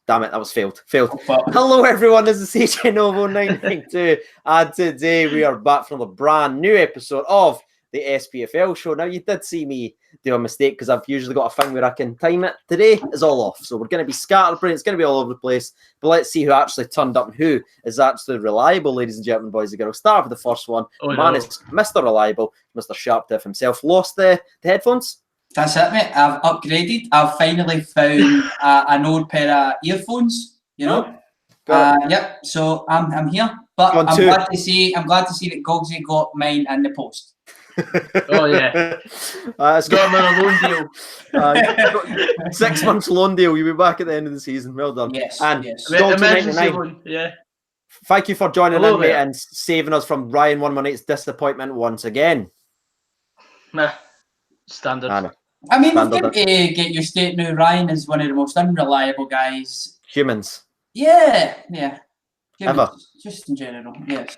Damn it, that was failed. Hello, everyone. This is CJ Novo 992, and today we are back from a brand new episode of the Spfl show. Now, you did see me do a mistake because I've usually got a thing where I can time it. Today is all off, so we're going to be scatterbrained. It's going to be all over the place. But let's see who actually turned up and who is actually reliable, ladies and gentlemen, boys and girls. Start with the first one. Is Mr. Reliable, Mr. Sharpdiv himself. Lost the headphones. That's it, mate. I've upgraded. I've finally found an old pair of earphones. You know. Yep. So I'm here, but I'm glad to see that Gogsy got mine in the post. Oh yeah, it's got him on a loan deal. 6 months loan deal. You'll be back at the end of the season. Well done. Yes. And yes. Yeah. Thank you for joining in, mate, and saving us from Ryan 118's disappointment once again. Nah, standard. I mean, we've got to get used to it now. Ryan is one of the most unreliable guys. Humans. Yeah. Humans, Ever. Just in general, yes.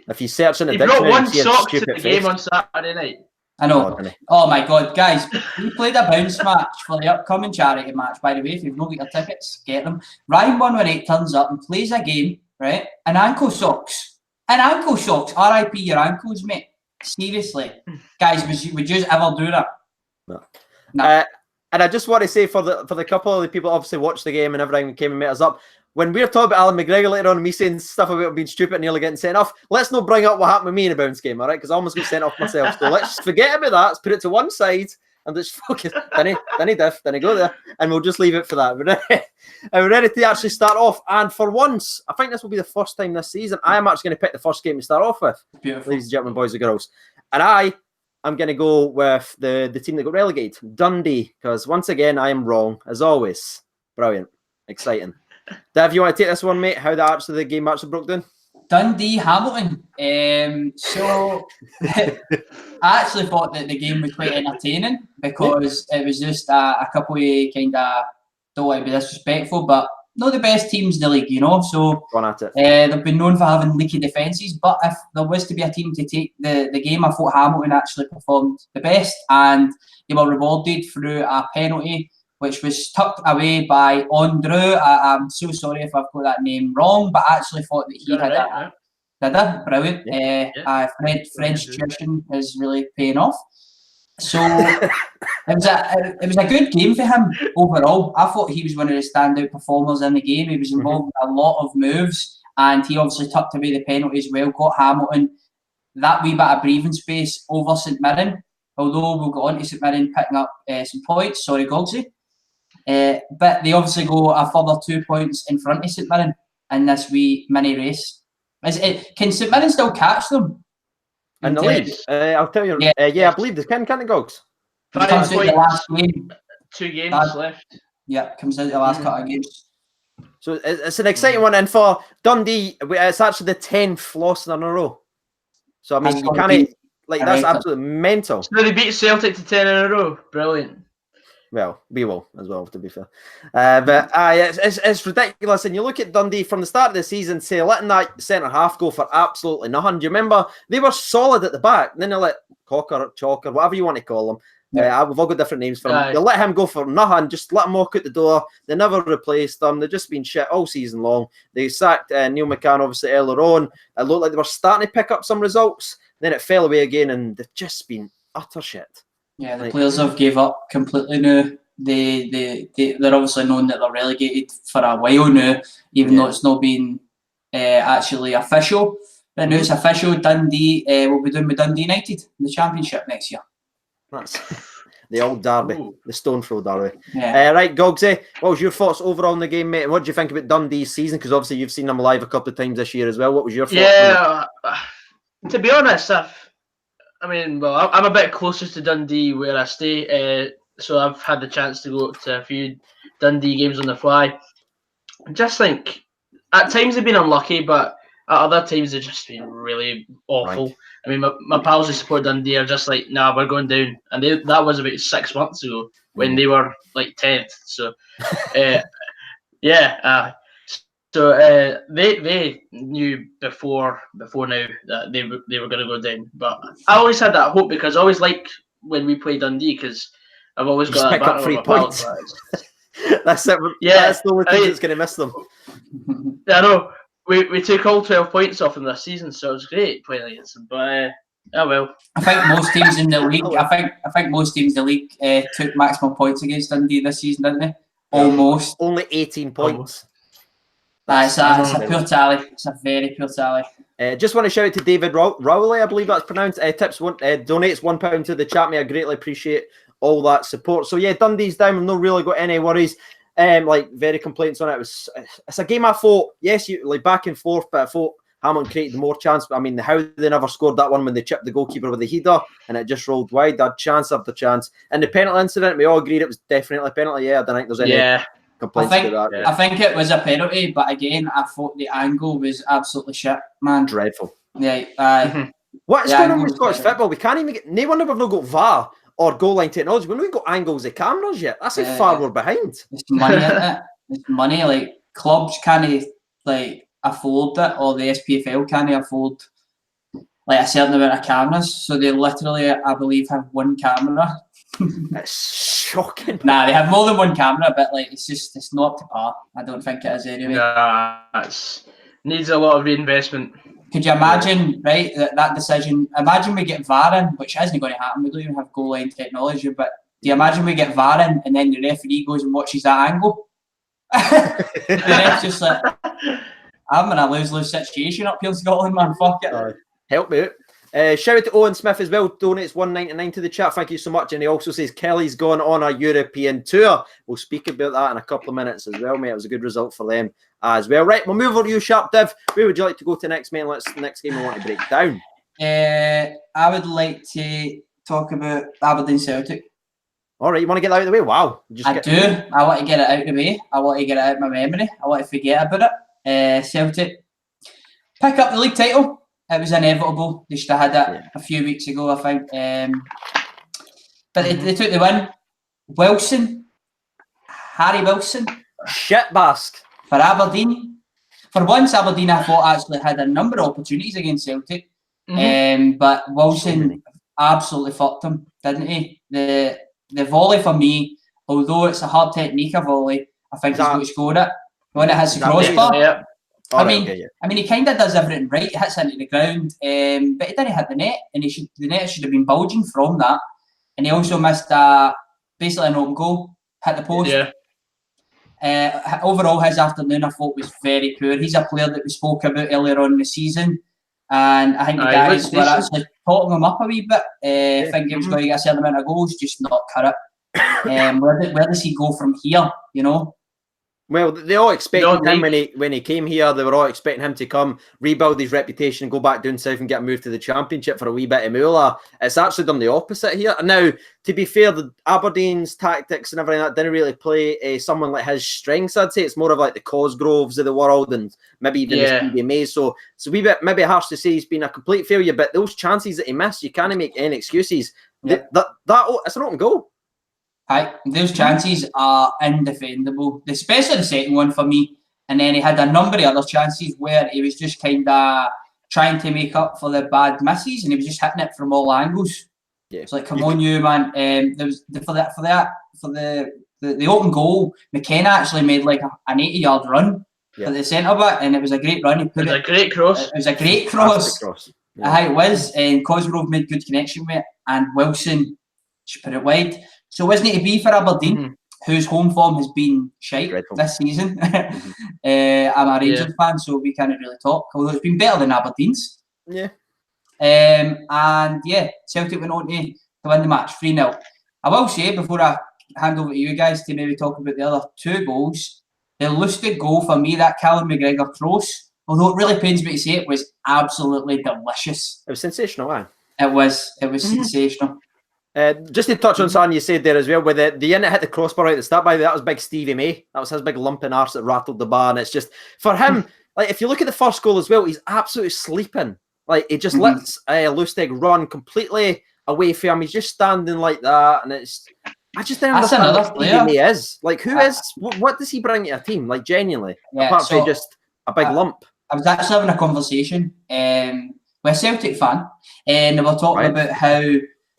If you search in the dictionary, brought one sock to the game on Saturday night. I know. Oh my God, guys! We played a bounce match for the upcoming charity match. By the way, if you've not got your tickets, get them. Ryan 118 turns up and plays a game, right? And ankle socks. RIP your ankles, mate. Seriously, guys, would you ever do that? No. And I just want to say for the couple of the people obviously watched the game and everything came and met us up. When we're talking about Alan McGregor later on and me saying stuff about being stupid and nearly getting sent off, let's not bring up what happened with me in a bounce game, all right? Because I almost got sent off myself. So let's just forget about that. Let's put it to one side and just focus. Then he go there. And we'll just leave it for that. We're ready to actually start off. And for once, I think this will be the first time this season, I am actually going to pick the first game to start off with. Beautiful. Ladies and gentlemen, boys and girls. And I'm going to go with the team that got relegated, Dundee, because once again, I am wrong, as always. Brilliant. Exciting. Dav, you want to take this one, mate? How the game actually broke down? Dundee, Hamilton. So I actually thought that the game was quite entertaining because it was just a couple of kind of, don't want to be disrespectful, but not the best teams in the league, you know. So they've been known for having leaky defences, but if there was to be a team to take the game, I thought Hamilton actually performed the best, and they were rewarded through a penalty which was tucked away by Andrew. I'm so sorry if I've got that name wrong, but I actually thought that he had it. Did I? Brilliant. French tuition is really paying off. So it was a good game for him overall. I thought he was one of the standout performers in the game. He was involved in a lot of moves, and he obviously tucked away the penalty as well. Got Hamilton that wee bit of breathing space over St Mirren. Although we'll go on to St Mirren picking up some points. Sorry, Gogsy. But they obviously go a further 2 points in front of St Mirren in this wee mini race. Can St Mirren still catch them? In the league? I'll tell you. I believe they can the Gogs. Comes out the last game. 2 games left. Yeah, comes out the last couple of games. So it's an exciting one. And for Dundee, it's actually the 10th loss in a row. So, I mean, you can't... that's absolutely mental. So they beat Celtic to 10 in a row. Brilliant. Well, we will as well, to be fair. But it's ridiculous. And you look at Dundee from the start of the season, say, letting that centre-half go for absolutely nothing. Do you remember? They were solid at the back. And then they let Cocker, Chalker, whatever you want to call him. Yeah. We've all got different names for him. They let him go for nothing. Just let him walk out the door. They never replaced them. They've just been shit all season long. They sacked Neil McCann, obviously, earlier on. It looked like they were starting to pick up some results. Then it fell away again, and they've just been utter shit. Yeah, the players have gave up completely now. They're obviously known that they're relegated for a while now, even though it's not been actually official. But now it's official. Dundee will be doing with Dundee United in the Championship next year. That's the old derby, the stone throw derby. Yeah. Right, Gogsy, what was your thoughts overall on the game, mate? And what do you think about Dundee's season? Because obviously you've seen them live a couple of times this year as well. What was your thoughts? Yeah, to be honest, I'm a bit closer to Dundee where I stay, so I've had the chance to go to a few Dundee games on the fly. I just think at times they've been unlucky, but at other times they've just been really awful. Right. I mean, my pals who support Dundee are just like, nah, we're going down. And that was about 6 months ago when they were like 10th. So, So they knew before now that they were going to go down. But I always had that hope because I always like when we play Dundee because I've always got that battle with my pals. That's it. Yeah, that's the only thing that's going to miss them. I know. We took all 12 points off them this season, so it was great playing against them. But oh well. I think most teams in the league. I think most teams in the league took maximum points against Dundee this season, didn't they? Almost. Only 18 points. It's a poor tally. It's a very poor tally. Just want to shout out to David Rowley, I believe that's pronounced. Donates £1 to the chat, mate. I greatly appreciate all that support. So yeah, Dundee's down. We've not really got any worries. Very complaints on it. It's a game I thought, yes, you like back and forth, but I thought Hamilton created more chance. I mean, how they never scored that one when they chipped the goalkeeper with the header and it just rolled wide. That chance after chance. And the penalty incident, we all agreed it was definitely a penalty. Yeah, I don't think there's any complaints about that. I think it was a penalty, but again, I thought the angle was absolutely shit, man. Dreadful. Yeah. What's going on with Scottish football? We can't even get. No wonder we've not got VAR or goal line technology. When we've got angles of cameras yet, that's how far we're behind. It's money, isn't it? It's money. Like clubs can't afford it, or the SPFL can't afford like a certain amount of cameras. So they literally, I believe, have one camera. That's shocking. Nah, they have more than one camera, but like it's not up to par. I don't think it is anyway. Nah, needs a lot of reinvestment. Could you imagine, right, that decision? Imagine we get VAR in, which isn't going to happen. We don't even have goal line technology, but do you imagine we get VAR in and then the referee goes and watches that angle? The ref's just like, I'm in a lose-lose situation up here in Scotland, man. Fuck it. Help me out. Shout out to Owen Smith as well. Donates $1.99 to the chat. Thank you so much. And he also says Kelly's gone on a European tour. We'll speak about that in a couple of minutes as well, mate. It was a good result for them as well. Right, we'll move over to you, Sharp Div. Where would you like to go to next, mate? Next game we want to break down. I would like to talk about Aberdeen Celtic. All right, you want to get that out of the way? Wow. I do. I want to get it out of the way. I want to get it out of my memory. I want to forget about it. Celtic pick up the league title. It was inevitable. They should have had it a few weeks ago, I think. But they took the win. Harry Wilson. Shitbask. For Aberdeen. For once, Aberdeen, I thought, actually had a number of opportunities against Celtic. But Wilson absolutely fucked him, didn't he? The volley for me, although it's a hard technique of volley, I think he's going to score it. When it hits the crossbar. I mean, he kind of does everything right. He hits into the ground, but he didn't hit the net, and the net should have been bulging from that. And he also missed basically an open goal, hit the post. Overall, his afternoon I thought was very poor. He's a player that we spoke about earlier on in the season, and I think the guys were actually talking him up a wee bit. I think he was going to get a certain amount of goals, just not cut it. Where does he go from here? You know. Well, they all expected him when he came here. They were all expecting him to come, rebuild his reputation, go back down south and get moved to the Championship for a wee bit of moolah. It's actually done the opposite here. Now, to be fair, the Aberdeen's tactics and everything that didn't really play someone like his strengths. I'd say it's more of like the Cosgroves of the world and maybe even the Stevie Mays. So it's a wee bit maybe harsh to say he's been a complete failure. But those chances that he missed, you can't make any excuses. That it's an open goal. Those chances are indefendable, especially the second one for me. And then he had a number of other chances where he was just kind of trying to make up for the bad misses, and he was just hitting it from all angles. Yeah. It's like, come on, you man. There was for the open goal, McKenna actually made like an 80-yard run for the centre back, and it was a great run. It was a great cross. It was a great cross. It was, and Cosgrove made good connection with it, and Wilson just put it wide. So wasn't it to be for Aberdeen, whose home form has been shite this season? I'm a Rangers fan, so we can't really talk, although it's been better than Aberdeen's. Celtic went on to win the match 3-0. I will say, before I hand over to you guys to maybe talk about the other two goals, the Lustig goal for me, that Callum McGregor cross, although it really pains me to say it, was absolutely delicious. It was sensational, It was sensational. Just to touch on something you said there as well, with the in it hit the crossbar right at the start. By the way, that was big Stevie May. That was his big lumping arse that rattled the bar, and it's just for him. Like if you look at the first goal as well, he's absolutely sleeping. Like he just lets Lustig run completely away from him. He's just standing like that, and I just don't understand what Stevie May is. Like who is? What does he bring to a team? Like genuinely, apart from just a big lump. I was actually having a conversation with a Celtic fan, and they were talking about how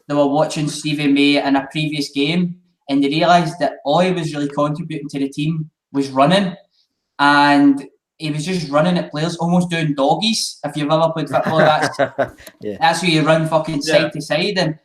they were watching Stevie May in a previous game, and they realised that all he was really contributing to the team was running, and he was just running at players, almost doing doggies. If you've ever played football, that's how you run fucking side to side. And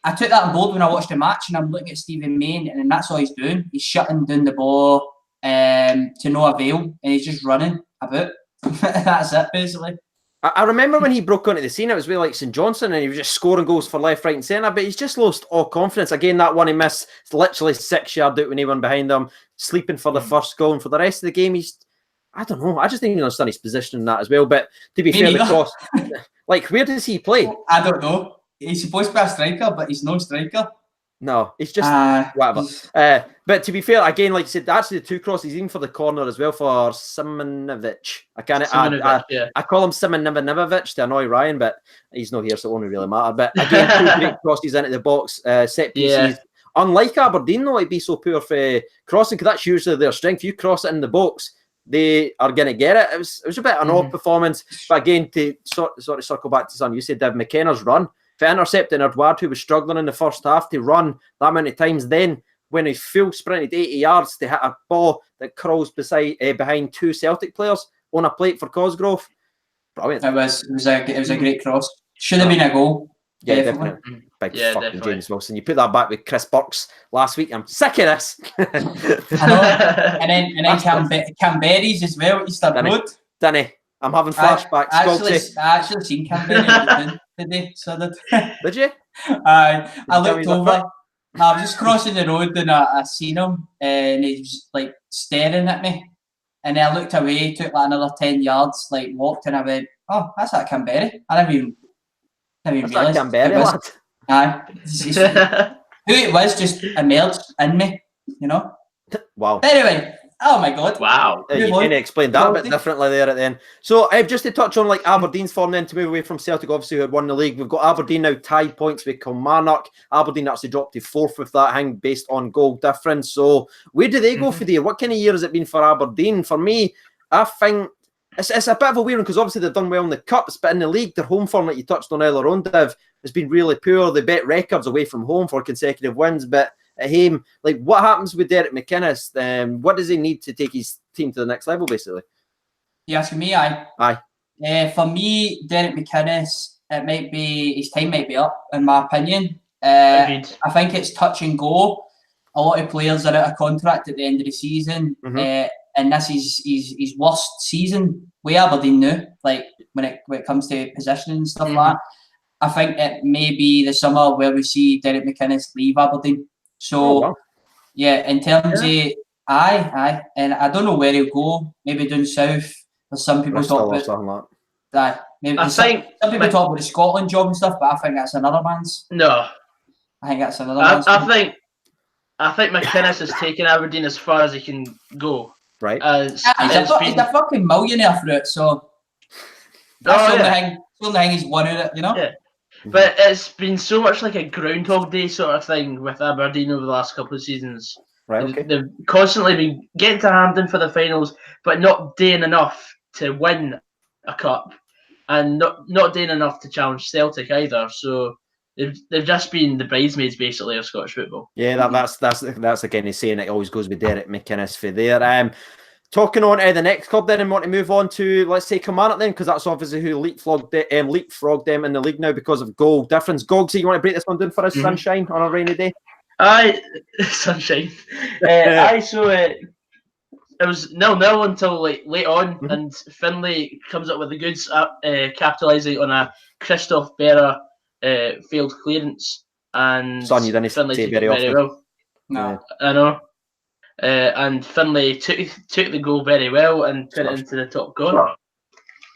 I took that on board when I watched the match, and I'm looking at Stephen Main, and that's all he's doing. He's shutting down the ball to no avail, and he's just running about. That's it, basically. I remember when he broke onto the scene, it was with like St Johnson, and he was just scoring goals for left, right, and centre. But he's just lost all confidence. Again, that one he missed, it's literally 6 yards out when he went behind him, sleeping for the first goal. And for the rest of the game, I don't know. I just didn't even understand his position in that as well. But to be fair, the cross, like, where does he play? I don't know. He's supposed to be a striker, but he's no striker. No, it's just whatever. But to be fair, again, like you said, actually the two crosses, even for the corner as well for Simonovic. I call him Simonovic to annoy Ryan, but he's not here, so it won't really matter. But again, two great crosses into the box, set pieces. Yeah. Unlike Aberdeen, though, it'd be so poor for crossing, because that's usually their strength. You cross it in the box, they are going to get it. It was a bit of an odd performance. But again, to sort of circle back to something you said, Dave, McKenna's run, for intercepting Edouard, who was struggling in the first half, to run that many times, then when he full sprinted 80 yards to hit a ball that crawls behind two Celtic players on a plate for Cosgrove. Brilliant. It was a great cross. Should have been a goal. Yeah, definitely. Big fucking definitely. James Wilson. You put that back with Chris Burke's last week. I'm sick of this. I know. And then Canberries as well, Easter Road. Danny, I'm having flashbacks. I actually seen Canberra today, so did you? I looked over. I was just crossing the road and I seen him, and he was like staring at me. And then I looked away, took like another 10 yards, like walked, and I went, "Oh, that's that Canberra." I never even realised. Canberra, lad. Who it was just emerged in me, you know. Wow. Anyway. Oh my God! Wow, you kind of explained that a bit differently there at the end. So, just to touch on like Aberdeen's form, then to move away from Celtic, obviously who had won the league, we've got Aberdeen now tied points with Kilmarnock. Aberdeen actually dropped to 4th with that hang based on goal difference. So, where do they go for the year? What kind of year has it been for Aberdeen? For me, I think it's a bit of a weird one, because obviously they've done well in the cups, but in the league, their home form, like you touched on earlier on, Div, has been really poor. They bet records away from home for consecutive wins, but at home, like, what happens with Derek McInnes? What does he need to take his team to the next level, basically? You asking me? Aye. For me, Derek McInnes, his time might be up, in my opinion. I think it's touch and go. A lot of players are out of contract at the end of the season, and this is his worst season with Aberdeen now. Like when it comes to positioning and stuff like that, I think it may be the summer where we see Derek McInnes leave Aberdeen. So, in terms of aye, and I don't know where he'll go. Maybe down south. There's some people talk about that. Maybe some people talk about the Scotland job and stuff, but I think that's another man's. No, I think that's another man's. I think McInnes has taken Aberdeen as far as he can go. Right. He's a fucking millionaire for it. So that's the only thing he's won out of it, you know. Yeah. But it's been so much like a Groundhog Day sort of thing with Aberdeen over the last couple of seasons. Right, okay. They've constantly been getting to Hampden for the finals, but not doing enough to win a cup, and not doing enough to challenge Celtic either. So they've just been the bridesmaids, basically, of Scottish football. Yeah, that's again he's saying it always goes with Derek McInnes for there. Talking on to the next club then, and want to move on to, let's say, Kilmarnock then, because that's obviously who leapfrogged them in the league now because of goal difference. Gogsy, you want to break this one down for us, Sunshine, on a rainy day? Aye, sunshine. So it was 0-0 until like late on, and Finlay comes up with the goods, capitalising on a Christoph Berra failed clearance, and you didn't Finlay say very often. Well. No, I know. And Finlay took the goal very well and put it into the top corner.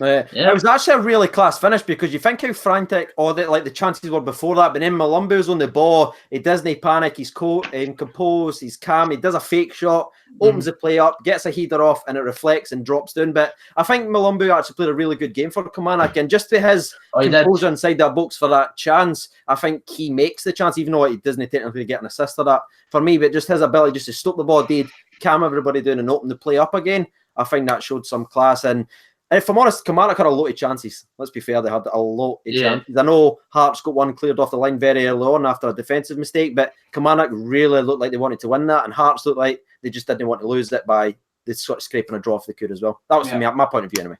It was actually a really class finish, because you think how frantic the chances were before that, but then Malumbu's on the ball, he doesn't panic, he's composed, he's calm, he does a fake shot, opens the play up, gets a header off, and it reflects and drops down. But I think Malumbu actually played a really good game for Kilmarnock, and just to his composure inside that box for that chance, I think he makes the chance, even though he doesn't technically get an assist for that for me, but just his ability just to stop the ball dead, calm everybody down and open the play up again, I think that showed some class. And And if I'm honest, Kilmarnock had a lot of chances. Let's be fair, they had a lot of chances. I know Hearts got one cleared off the line very early on after a defensive mistake, but Kilmarnock really looked like they wanted to win that, and Hearts looked like they just didn't want to lose it by the sort of scraping a draw if they could as well. That was for me, my point of view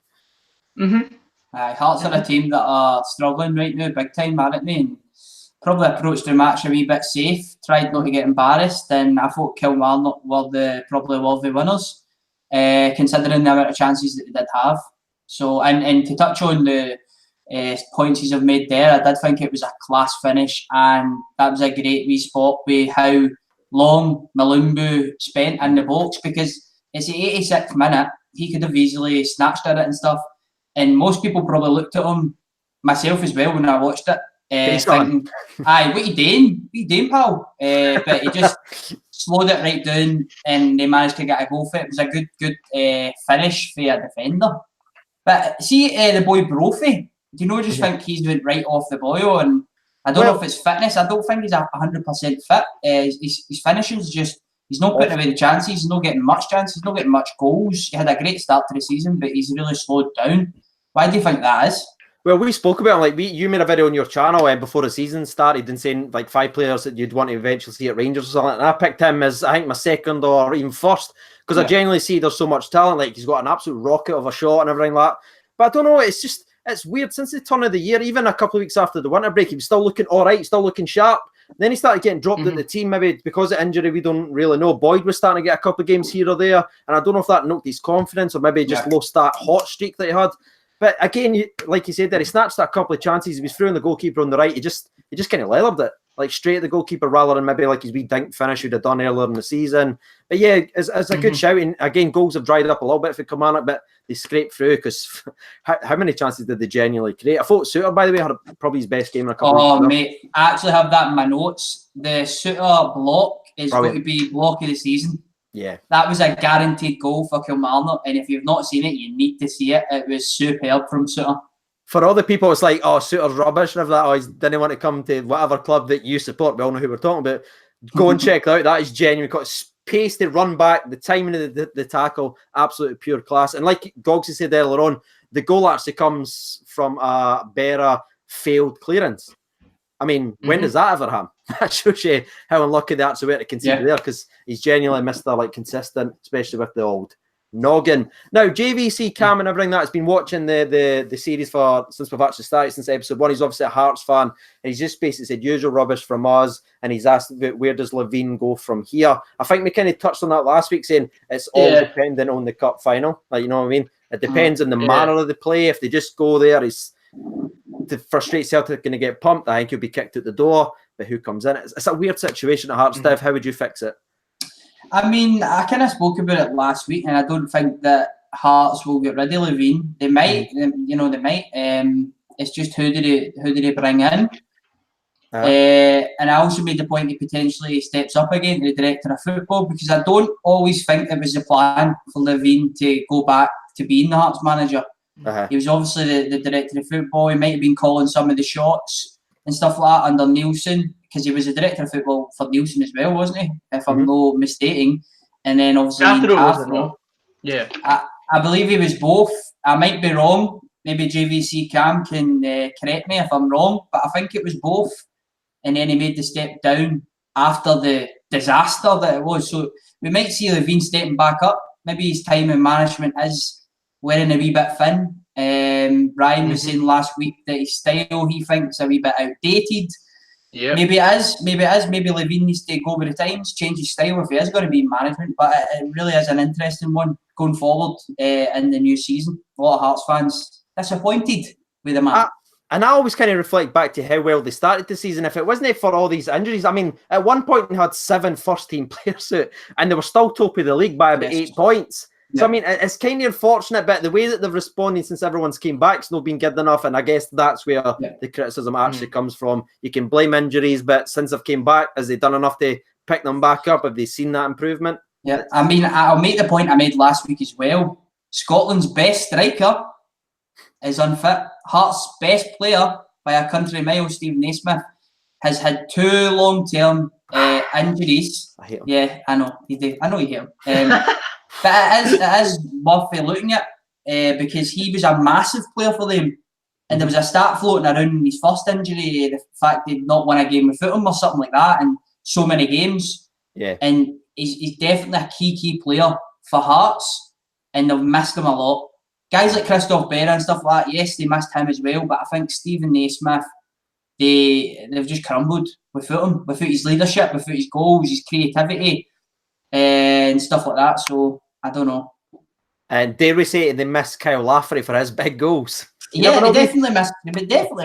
anyway. Hearts are a team that are struggling right now, big time, aren't they? And probably approached their match a wee bit safe, tried not to get embarrassed, and I thought Kilmarnock were probably worthy winners, considering the amount of chances that they did have. So, and to touch on the points he's have made there, I did think it was a class finish, and that was a great wee spot with how long Malumbu spent in the box, because it's the 86th minute, he could have easily snatched at it and stuff, and most people probably looked at him, myself as well, when I watched it, thinking, aye, what you doing, pal? But he just slowed it right down, and they managed to get a goal for it. It was a good finish for a defender. But see, the boy Brophy, do you know, just think he's went right off the boil, and I don't know if it's fitness. I don't think he's 100% fit. His finishing's just, he's not putting away the chances, he's not getting much chances, he's not getting much goals. He had a great start to the season, but he's really slowed down. Why do you think that is? Well, we spoke about it, you made a video on your channel before the season started and saying like 5 players that you'd want to eventually see at Rangers or something. And I picked him as, I think, my second or even first, because I genuinely see there's so much talent. Like, he's got an absolute rocket of a shot and everything like that. But I don't know, it's weird. Since the turn of the year, even a couple of weeks after the winter break, he was still looking all right, still looking sharp. Then he started getting dropped at the team, maybe because of injury, we don't really know. Boyd was starting to get a couple of games here or there, and I don't know if that knocked his confidence or maybe he just lost that hot streak that he had. But again, like you said there, he snatched a couple of chances. He was through the goalkeeper on the right. He just kind of leathered it, like straight at the goalkeeper rather than maybe like his wee dink finish he'd have done earlier in the season. But yeah, it's a good shout. And again, goals have dried up a little bit for Kilmarnock, but they scraped through because how many chances did they genuinely create? I thought Suter, by the way, had probably his best game in a couple of weeks. Oh, mate, I actually have that in my notes. The Suter block is going to be block of the season. Yeah, that was a guaranteed goal for Kilmarnock, and if you've not seen it, you need to see it. It was superb from Suter. For other people, it's like, oh, Suter's rubbish and everything. Oh, he didn't want to come to whatever club that you support. We all know who we're talking about. Go and check it out. That is genuine. Got space to run back. The timing of the tackle, absolutely pure class. And like Gogsy said earlier on, the goal actually comes from a Berra failed clearance. I mean, when does that ever happen? That shows you how unlucky they actually were to concede there, because he's genuinely Mr. like consistent, especially with the old noggin. Now, JVC Cam and everything that has been watching the series since we've actually started, since episode 1. He's obviously a Hearts fan, and he's just basically said usual rubbish from us, and he's asked about where does Levine go from here. I think we kind of touched on that last week, saying it's all dependent on the cup final. Like, you know what I mean? It depends on the manner of the play. If they just go there, to frustrate Celtic, going to get pumped. I think he'll be kicked out the door. But who comes in? It's a weird situation at Hearts, Dev. How would you fix it? I mean, I kind of spoke about it last week, and I don't think that Hearts will get rid of Levine. They might, they might. It's just who do they bring in? And I also made the point he potentially steps up again to the director of football, because I don't always think it was the plan for Levine to go back to being the Hearts manager. He was obviously the director of football. He might have been calling some of the shots and stuff like that under Nielsen, because he was the director of football for Nielsen as well, wasn't he? If I'm not mistaken. And then obviously Castro. Yeah. I believe he was both. I might be wrong. Maybe JVC Cam can correct me if I'm wrong, but I think it was both. And then he made the step down after the disaster that it was. So we might see Levine stepping back up. Maybe his time in management is wearing a wee bit thin. Ryan was saying last week that his style, he thinks, a wee bit outdated. Yeah. Maybe it is. Maybe Levine needs to go with the times, change his style if he is going to be in management. But it really is an interesting one going forward in the new season. A lot of Hearts fans disappointed with the man. And I always kind of reflect back to how well they started the season. If it wasn't for all these injuries, I mean, at one point they had 7 first-team players out, and they were still top of the league by about 8 points. So, I mean, it's kind of unfortunate, but the way that they've responded since everyone's came back has not been good enough, and I guess that's where the criticism actually comes from. You can blame injuries, but since they've came back, has they done enough to pick them back up? Have they seen that improvement? Yeah, I mean, I'll make the point I made last week as well. Scotland's best striker is unfit. Hearts' best player by a country mile, Steve Naismith, has had 2 long-term injuries. I hate him. Yeah, I know. I know you hate him. But it is worth looking at. because he was a massive player for them. And there was a stat floating around his first injury, the fact he'd not won a game without him or something like that in so many games. Yeah. And he's definitely a key player for Hearts, and they've missed him a lot. Guys like Christoph Berra and stuff like that, yes, they missed him as well, but I think Stephen Naismith, they've just crumbled without him, without his leadership, without his goals, his creativity, and stuff like that. So, I don't know. And dare we say they missed Kyle Lafferty for his big goals? Yeah, they definitely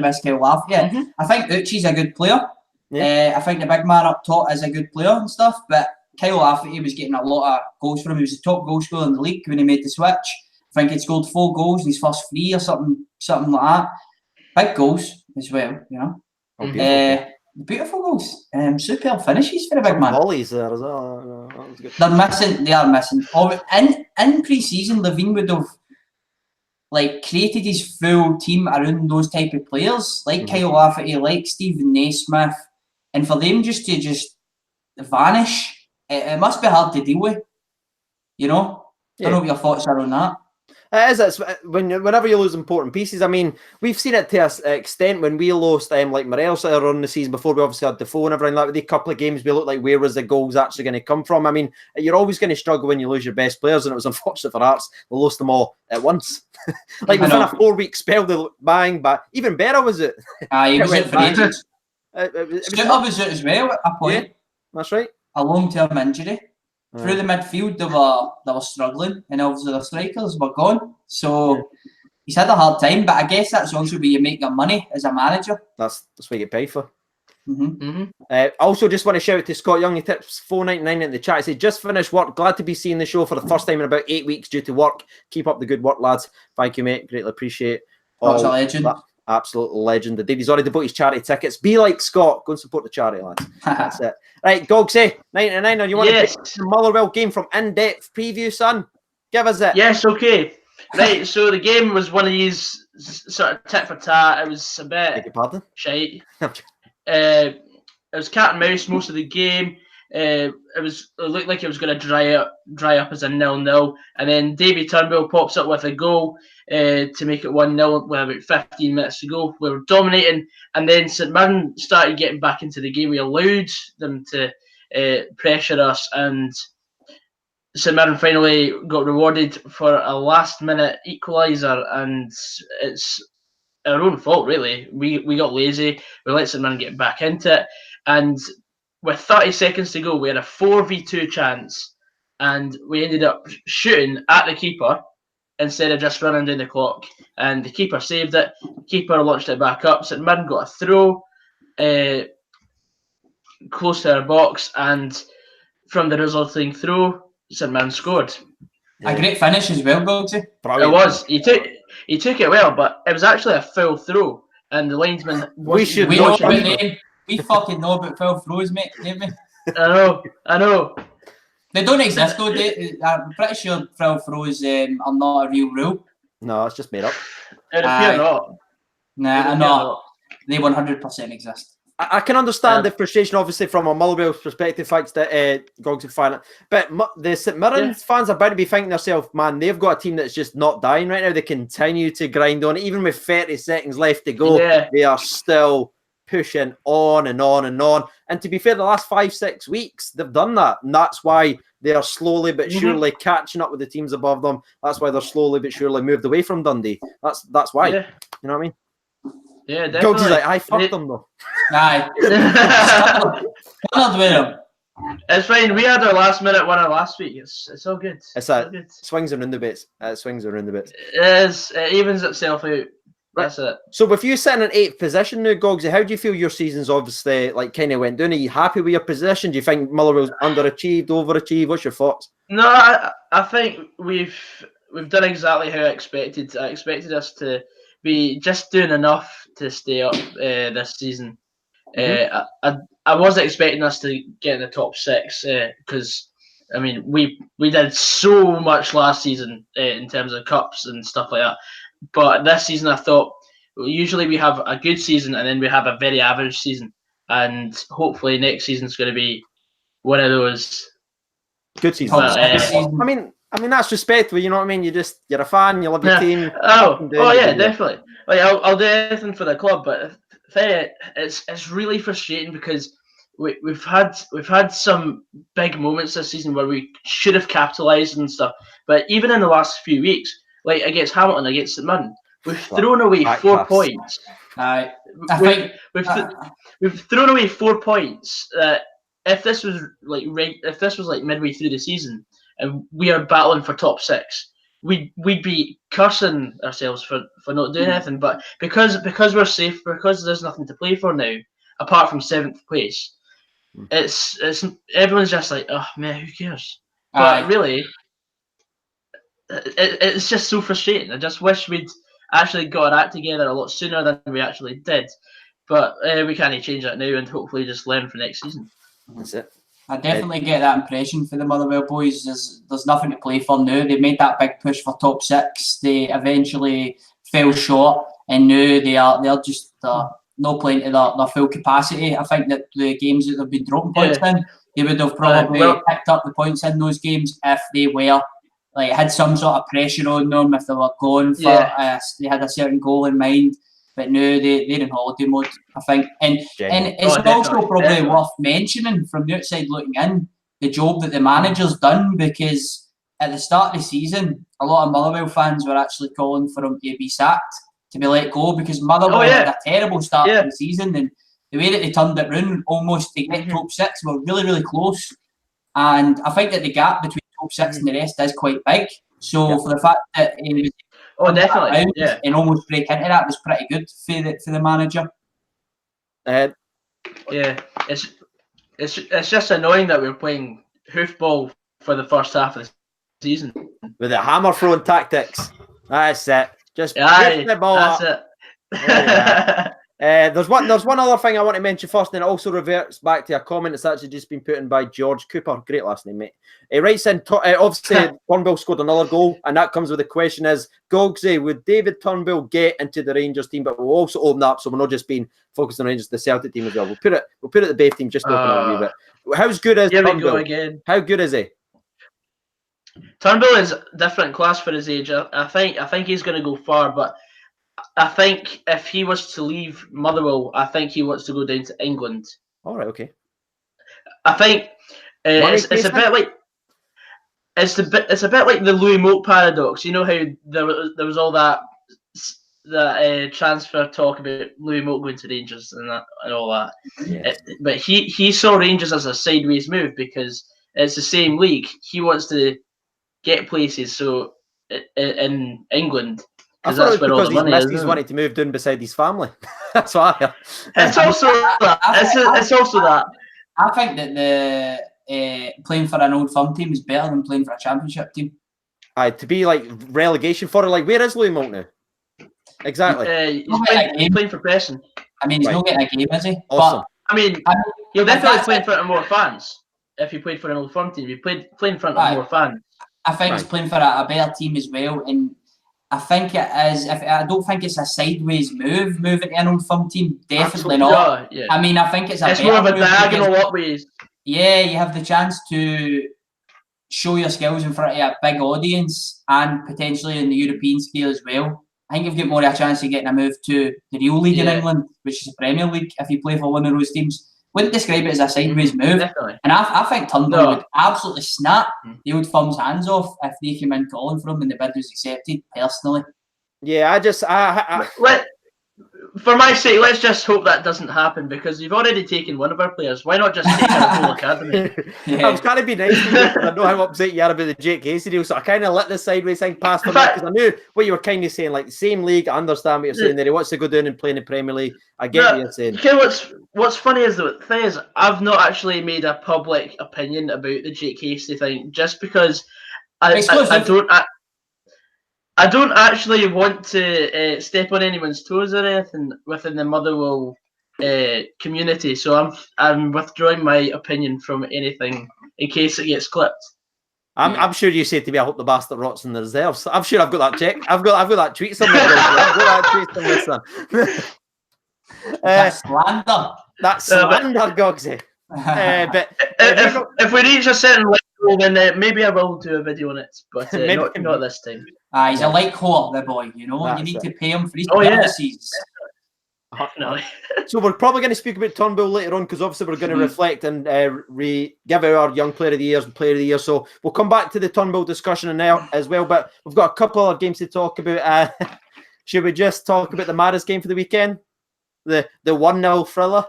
missed Kyle Lafferty. Yeah. I think Uchi's a good player. Yeah. I think the big man up top is a good player and stuff, but Kyle Lafferty was getting a lot of goals for him. He was the top goal scorer in the league when he made the switch. I think he'd scored 4 goals in his first 3 or something like that. Big goals as well, you know. Beautiful goals. Superb finishes for a big man. Volleys there as well. They are missing. In pre-season, Levine would have created his full team around those type of players, like Kyle Lafferty, like Stephen Naismith, and for them just to vanish, it must be hard to deal with. You know? I don't know what your thoughts are on that. It is. Whenever you lose important pieces, I mean, we've seen it to an extent when we lost like Morelos earlier on the season before we obviously had Defoe and everything like that. With a couple of games, we looked like where was the goals actually going to come from? I mean, you're always going to struggle when you lose your best players, and it was unfortunate for Hearts. They lost them all at once. Within a 4-week spell, they bang back. Even better was it? He was out for ages. Scooter was out as well at a point. Yeah, that's right. A long-term injury. Through the midfield, they were struggling, and obviously the strikers were gone. So he's had a hard time, but I guess that's also where you make your money as a manager. That's what you get paid for. Also, just want to shout out to Scott Young. He tips $4.99 in the chat. He said, "Just finished work. Glad to be seeing the show for the first time in about 8 weeks due to work. Keep up the good work, lads. Thank you, mate. Greatly appreciate That's a legend. Absolute legend. He's already bought his charity tickets. Be like Scott. Go and support the charity, lads. That's it. Right, Gogsy, 99. Now you want to pick the Motherwell game from in-depth preview, son? Give us it. Yes, okay. Right, so the game was one of these sort of tit for tat. It was a bit shite. It was cat and mouse most of the game. It looked like it was going to dry up as a 0-0, and then Davy Turnbull pops up with a goal to make it 1-0 with about 15 minutes to go. We were dominating, and then St Mirren started getting back into the game. We allowed them to pressure us, and St Mirren finally got rewarded for a last-minute equaliser, and it's our own fault, really. We got lazy. We let St Mirren get back into it, and with 30 seconds to go, we had a 4v2 chance, and we ended up shooting at the keeper instead of just running down the clock. And the keeper saved it. The keeper launched it back up. St Mirren got a throw close to our box, and from the resulting throw, St Mirren scored. A great finish as well, Gogsy. It was. He took it well, but it was actually a full throw, and the linesman. We fucking know about foul throws, mate. Don't we? I know. They don't exist, though. I'm pretty sure foul throws are not a real rule. No, it's just made up. It appear not. Nah, no. They 100% exist. I can understand the frustration, obviously, from a Motherwell's perspective, facts that Gogs are fan. But the St Mirren fans are about to be thinking to themselves, man, they've got a team that's just not dying right now. They continue to grind on. Even with 30 seconds left to go, they are still pushing on and on and on. And to be fair, the last 5-6 weeks, they've done that. And that's why they are slowly but surely catching up with the teams above them. That's why they're slowly but surely moved away from Dundee. That's why. You know what I mean? Yeah, definitely. Gogs is like, I fucked them though. Aye. It's fine. We had our last minute winner last week. It's all good. It's all good. Swings and roundabouts. Swings and roundabouts. It evens itself out. That's it. So with you sitting in 8th position now, Gogsy, how do you feel your season's obviously kind of went down? Are you happy with your position? Do you think Motherwell's underachieved, overachieved? What's your thoughts? No, I think we've done exactly how I expected. I expected us to be just doing enough to stay up this season. I wasn't expecting us to get in the top 6 because I mean we did so much last season in terms of cups and stuff like that. But this season, I thought usually we have a good season and then we have a very average season, and hopefully next season's going to be one of those good seasons. I I mean, that's respectful. You know what I mean? You're a fan. You love your team. Oh yeah, definitely. Like I'll do anything for the club, but it's really frustrating because we've had some big moments this season where we should have capitalised and stuff. But even in the last few weeks, like against Hamilton, against St Mirren, we've thrown away 4 points. We've thrown away 4 points. If this was like midway through the season and we are battling for top 6, we'd be cursing ourselves for not doing anything. But because we're safe, because there's nothing to play for now apart from 7th place, it's everyone's just like, oh man, who cares? But really, it's just so frustrating. I just wish we'd actually got our act together a lot sooner than we actually did. But we can't change that now, and hopefully just learn for next season. That's it. I definitely get that impression for the Motherwell boys. There's nothing to play for now. They made that big push for top 6. They eventually fell short, and now they're just not playing to their full capacity. I think that the games that they've been dropping points in, they would have probably picked up the points in those games if they were like had some sort of pressure on them, if they were going for they had a certain goal in mind. But no, they're in holiday mode, I think. And it's also probably worth mentioning from the outside looking in, the job that the manager's done, because at the start of the season, a lot of Motherwell fans were actually calling for him to be sacked, to be let go, because Motherwell had a terrible start to the season, and the way that they turned it round almost to get top 6 were really, really close. And I think that the gap between top 6 and the rest is quite big. So for the fact that he was definitely, and almost break into that was pretty good for the manager. It's just annoying that we're playing hoofball for the first half of the season with the hammer throwing tactics. That's it. Just push the ball that's up. It. There's one other thing I want to mention first, and it also reverts back to a comment that's actually just been put in by George Cooper. Great last name, mate. He writes in, obviously Turnbull scored another goal, and that comes with the question is, Gogsy, would David Turnbull get into the Rangers team? But we'll also open up, so we're not just being focused on Rangers, the Celtic team as well. We'll put it at the Bath team just to open up a wee bit. How's good is Turnbull? Again. How good is he? Turnbull is different class for his age. I think he's going to go far, but I think if he was to leave Motherwell, I think he wants to go down to England. All right, okay. I think it's a bit like it's a bit like the Louis Moult paradox. You know how there was all that transfer talk about Louis Moult going to Rangers and all that. Yes. But he saw Rangers as a sideways move because it's the same league. He wants to get places. So in England. I thought it was because he's missed. He's wanted to move down beside his family. That's why. It's also that. It's also that. I think that the playing for an old firm team is better than playing for a championship team. To be like relegation for it. Like, where is Louis Moult now? Exactly. He's playing for Preston. I mean, he's not getting a game, is he? Awesome. But, I mean, he'll definitely play in front of more fans. If he played for an old firm team, he played in front of more fans. I think he's playing for a better team as well, and I think it is. I don't think it's a sideways move moving to an old firm team. Definitely not. Yeah. I mean, I think it's more of a diagonal upways. Yeah, you have the chance to show your skills in front of a big audience and potentially in the European scale as well. I think you've got more of a chance of getting a move to the real league in England, which is the Premier League, if you play for one of those teams. Wouldn't describe it as a sideways move. Definitely. And I think Turnbull would absolutely snap the old firm's hands off if they came in calling for him and the bid was accepted, personally. Yeah, for my sake, let's just hope that doesn't happen because you've already taken one of our players. Why not just take our whole academy? I was trying to be nice because I know how upset you are about the Jake Casey deal, so I kind of let the sideways thing pass for me because I knew what you were kind of saying, like the same league. I understand what you're saying there. He wants to go down and play in the Premier League. I get what you're saying. Okay, what's funny is the thing is I've not actually made a public opinion about the Jake Casey thing just because I don't actually want to step on anyone's toes or anything within the Motherwell community, so I'm withdrawing my opinion from anything in case it gets clipped. I'm sure you say to me, I hope the bastard rots in the reserves. I'm sure I've got that check. I've got that tweet somewhere. I've got that tweet somewhere, son. That's slander. That's slander, Gogsy. But if we reach a certain level well, then maybe I will do a video on it, but not this time. He's a light court, the boy. You know, you need to pay him for his services. No. So we're probably going to speak about Turnbull later on because obviously we're going to reflect and give our young player of the years and player of the year. So we'll come back to the Turnbull discussion now as well. But we've got a couple other games to talk about. Should we just talk about the maddest game for the weekend? The 1-0 thriller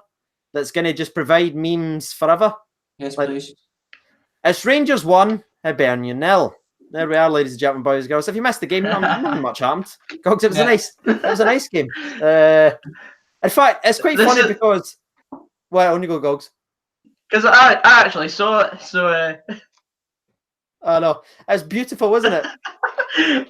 that's going to just provide memes forever. Yes, please. It's Rangers 1, Hibernian 0. There we are, ladies and gentlemen, boys and girls. If you missed the game, not much harmed. Gogs, it was a nice game. In fact, it's quite funny because... Well, on you go, Gogs. Because I actually saw it, so... I know. It's beautiful, isn't it?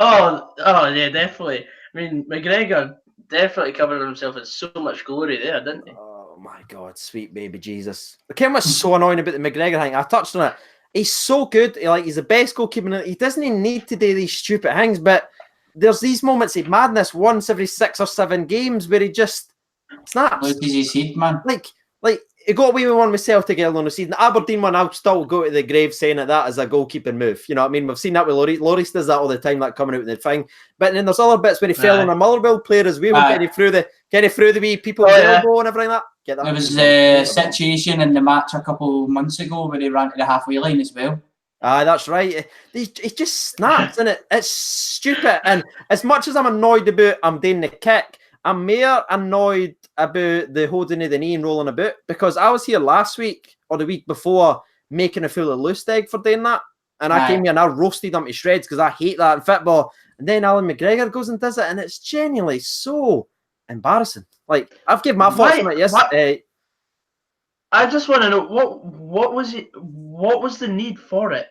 oh, yeah, definitely. I mean, McGregor definitely covered himself in so much glory there, didn't he? Oh, my God, sweet baby Jesus. The game was so annoying about the McGregor thing. I touched on it. He's so good. He's the best goalkeeper. He doesn't even need to do these stupid things, but there's these moments of madness once every 6 or 7 games where he just snaps. Loses his head, man. Like he got away with one with Celtic earlier on the season. The Aberdeen one, I'll still go to the grave saying that is a goalkeeping move. You know what I mean? We've seen that with Lloris. Lloris does that all the time, like coming out with the thing. But then there's other bits where he fell on a Motherwell player as well, getting through the wee people's elbow and everything like that. There was a situation in the match a couple months ago where he ran to the halfway line as well. That's right. He just snaps, and it's stupid. And as much as I'm annoyed about I'm doing the kick, I'm more annoyed about the holding of the knee and rolling about because I was here last week or the week before making a fool of Lustig for doing that. And I came here and I roasted him to shreds because I hate that in football. And then Alan McGregor goes and does it, and it's genuinely so embarrassing. Like, I've given my thoughts on it yesterday. I just want to know what was it? What was the need for it?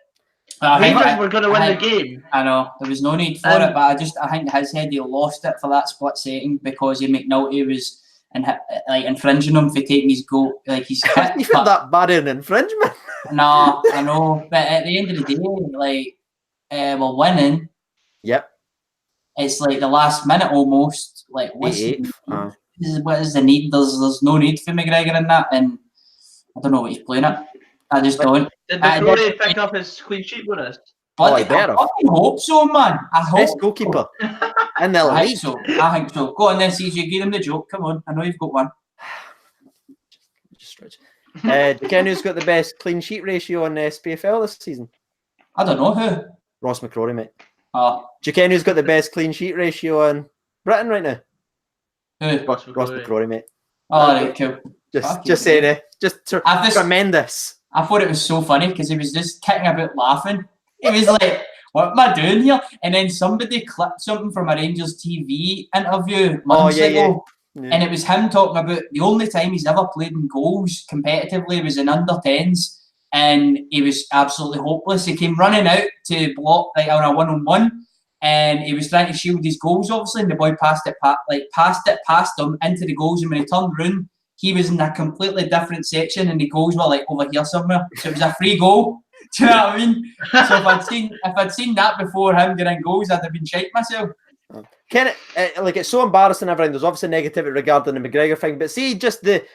Rangers were going to win the game. I know there was no need for it, but I think his head he lost it for that split second because McNulty was infringing him for taking his goal. Like he's hit. Even that bad an infringement. No, I know, but at the end of the day, we're winning. Yep. It's like the last minute almost. Like what is the need? There's no need for McGregor in that, and I don't know what he's playing at. I just don't. Did McGregor pick up his clean sheet bonus? I fucking hope so, man. I hope. Best goalkeeper in the league. I think so. Go on then, CJ. Give him the joke. Come on. I know you've got one. Just stretch. Do you know who's got the best clean sheet ratio on Spfl this season? I don't know who. Ross McCrory, mate. Oh. Do you know who's got the best clean sheet ratio in Britain right now? Who? Ross McCrory, mate. Oh, right, cool. Just saying it. Just tremendous. I thought it was so funny because he was just kicking about laughing. He was like, what am I doing here? And then somebody clipped something from a Rangers TV interview months ago. Yeah. And it was him talking about the only time he's ever played in goals competitively was in under-10s. And he was absolutely hopeless. He came running out to block on a one-on-one. And he was trying to shield his goals, obviously. And the boy passed it past him into the goals. And when he turned round, he was in a completely different section and the goals were like over here somewhere. So it was a free goal. Do you know what I mean? So if I'd seen that before him getting goals, I'd have been shite myself. It's so embarrassing everything. There's obviously negativity regarding the McGregor thing, but see just the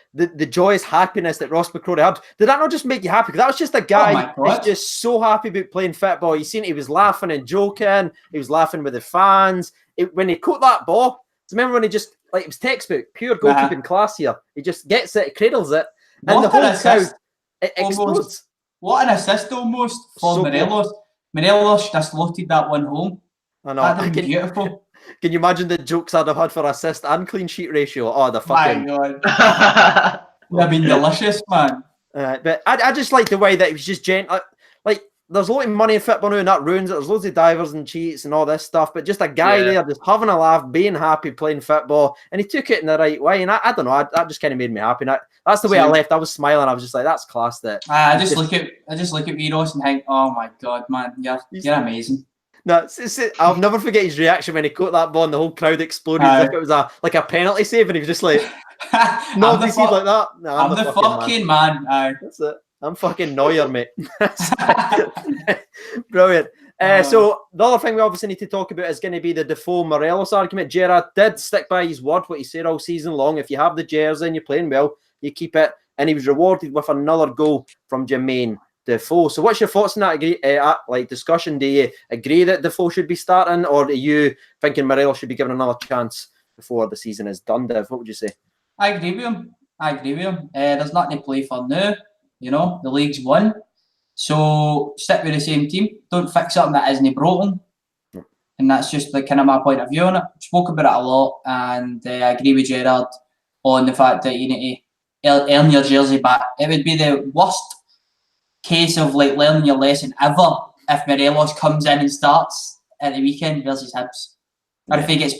joyous happiness that Ross McCrory had. Did that not just make you happy? Because that was just a guy who's just so happy about playing football. You seen he was laughing and joking. He was laughing with the fans. When he caught that ball, remember when he just it was textbook, pure goalkeeping class here. He just gets it, cradles it, and the whole crowd explodes. What an assist almost for Morelos. Morelos just slotted that one home. I know. That'd be beautiful. Can you imagine the jokes I'd have had for assist and clean sheet ratio? Oh, the fucking... My God. Would have been delicious, man. But I just like the way that it was just gentle. Like, there's a lot of money in football now and that ruins it. There's loads of divers and cheats and all this stuff. But just a guy there just having a laugh, being happy, playing football. And he took it in the right way. And I don't know, that just kind of made me happy. And that's the way I left. I was smiling. I was just like, that's class. I just look at Viros and think, oh my God, man, you're amazing. No, I'll never forget his reaction when he caught that ball and the whole crowd exploded as if it was a penalty save, and he was just like, nobody sees like that. No, I'm the fucking man. That's it. I'm fucking Neuer, mate. Brilliant. So the other thing we obviously need to talk about is going to be the Defoe Morelos argument. Gerrard did stick by his word, what he said all season long. If you have the jersey and you're playing well, you keep it. And he was rewarded with another goal from Jermaine Defoe. So what's your thoughts on that discussion? Do you agree that Defoe should be starting, or are you thinking Morelos should be given another chance before the season is done, Dev? What would you say? I agree with him. There's nothing to play for now. The league's won. So stick with the same team. Don't fix something that isn't broken. And that's just kind of my point of view on it. Spoke about it a lot, and I agree with Gerard on the fact that you need to earn your jersey back. It would be the worst case of learning your lesson ever if Morelos comes in and starts at the weekend versus Hibs. Or if he gets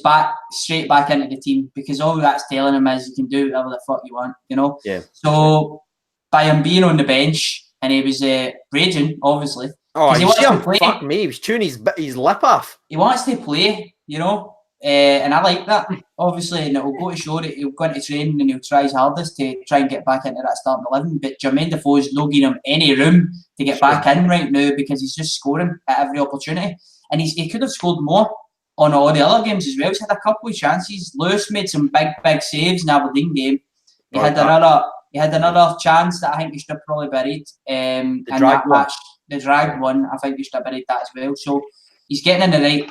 straight back into the team, because all that's telling him is you can do whatever the fuck you want, Yeah. So by him being on the bench, and he was raging, obviously. Oh, he wants to play. Fuck me, he was chewing his lip off. He wants to play, and I like that, obviously, and it will go to show that he'll go into training and he'll try his hardest to try and get back into that starting 11. But Jermaine Defoe's not giving him any room to get back in right now because he's just scoring at every opportunity. And he could have scored more on all the other games as well. He's had a couple of chances. Lewis made some big saves in the Aberdeen game. He had another chance that I think he should have probably buried. In that match, the dragged one, I think he should have buried that as well. So he's getting in the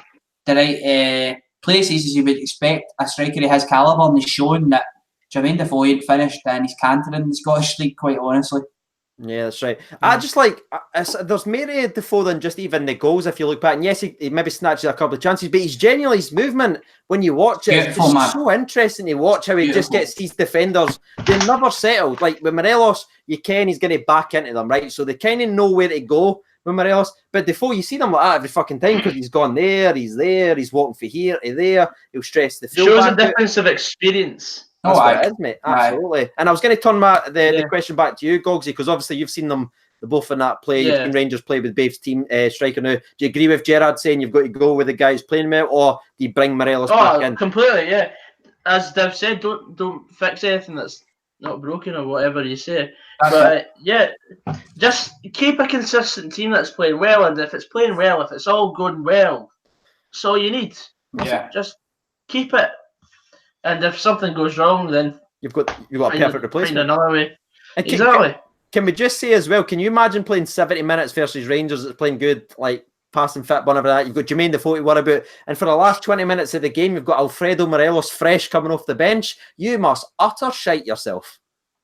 right places as you would expect a striker of his calibre, and he's showing that Jermaine Defoe ain't finished and he's cantering in the Scottish League, quite honestly. Yeah, that's right. I just there's more Defoe than just even the goals if you look back. And yes, he maybe snatches a couple of chances, but his movement when you watch it, it's just so interesting to watch how he just gets these defenders. They never settled. Like with Morelos, you can he's going to back into them, right? So they kind of know where to go with Morelos. But Defoe, you see them like that every fucking time because he's gone there, he's walking from here to there. He'll stress the field. Shows a difference of experience. That's what it is, mate. Absolutely. Right. And I was going to turn the question back to you, Gogsy, because obviously you've seen them both in that play. You've seen Rangers play with Babe's team striker now. Do you agree with Gerard saying you've got to go with the guys playing well, or do you bring Morelos back in? Completely, yeah. As Dev said, don't fix anything that's not broken or whatever you say. Just keep a consistent team that's playing well, and if it's playing well, if it's all going well, that's all you need. Yeah. Just keep it. And if something goes wrong, then you've got a perfect replacement. Find another way. Exactly. Can we just say as well? Can you imagine playing 70 minutes versus Rangers that's playing good, like passing fit, whatever that? You've got Jermaine Defoe to worry about, and for the last 20 minutes of the game, you've got Alfredo Morelos fresh coming off the bench. You must utter shite yourself.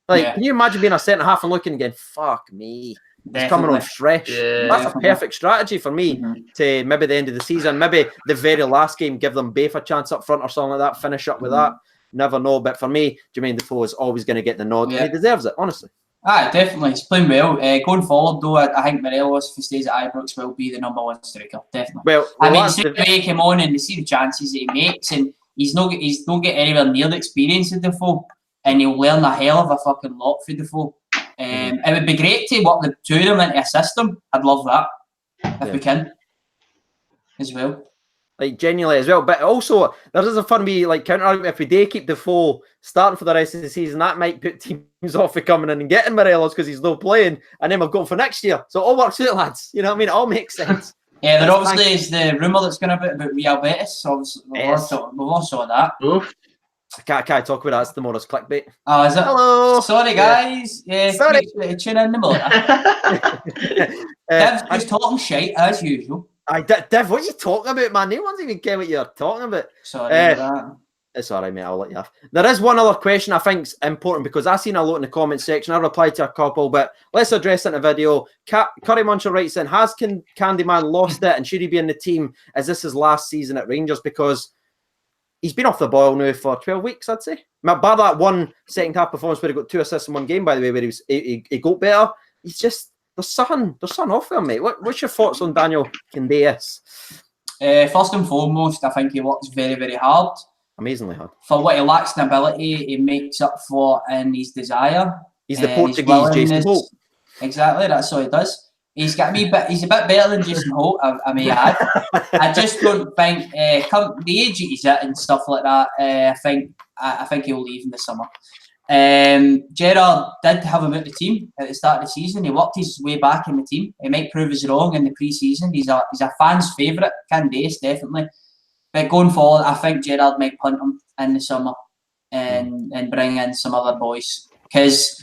Can you imagine being a centre half and looking again? Fuck me. He's coming on fresh. Yeah, that's a perfect strategy for me to maybe the end of the season, maybe the very last game, give them both a chance up front or something like that, finish up with that. Never know. But for me, Jermaine Defoe is always going to get the nod. And he deserves it, honestly. Definitely. He's playing well. Going forward, though, I think Morelos, if he stays at Ibrox, will be the number one striker. Definitely. Well, straight away he came on and you see the chances that he makes, and he's not getting anywhere near the experience of Defoe, and he'll learn a hell of a fucking lot for Defoe. It would be great to work the two of them into a system. I'd love that if we can as well. Like genuinely as well, but also there is a fun counter argument. If we do keep Defoe starting for the rest of the season, that might put teams off for coming in and getting Morelos because he's not playing, and then we've got for next year. So it all works out, lads. You know what I mean? It all makes sense. Yeah, there obviously is the rumour that's going about Real Betis. So we've all saw that. Oof. I can't talk about that. It's tomorrow's clickbait. Oh, is it? Hello. Sorry, guys. Yeah, sorry. Tune in the morning. Dev's just talking shite as usual. Dev, what are you talking about, man? No one's even care what you're talking about. Sorry about that. It's all right, mate. I'll let you have. There is one other question I think is important because I've seen a lot in the comment section. I replied to a couple, but let's address it in the video. Curry Muncher writes in, has Candyman lost it and should he be in the team? Is this his last season at Rangers? Because he's been off the boil now for 12 weeks, I'd say. Bar that one second half performance where he got 2 assists in one game, by the way, where he got better. He's just, there's something off him, mate. What's your thoughts on Daniel Candeias? First and foremost, I think he works very, very hard. Amazingly hard. For what he lacks in ability, he makes up for in his desire. He's the Portuguese Jason Holt. Exactly, that's all he does. He's a bit better than Jason Holt, I may add. I just don't think the age he's at and stuff like that. I think he'll leave in the summer. Gerard did have him out the team at the start of the season. He worked his way back in the team. He might prove us wrong in the pre-season. He's a fan's favourite, Candeias, definitely. But going forward, I think Gerard might punt him in the summer and bring in some other boys because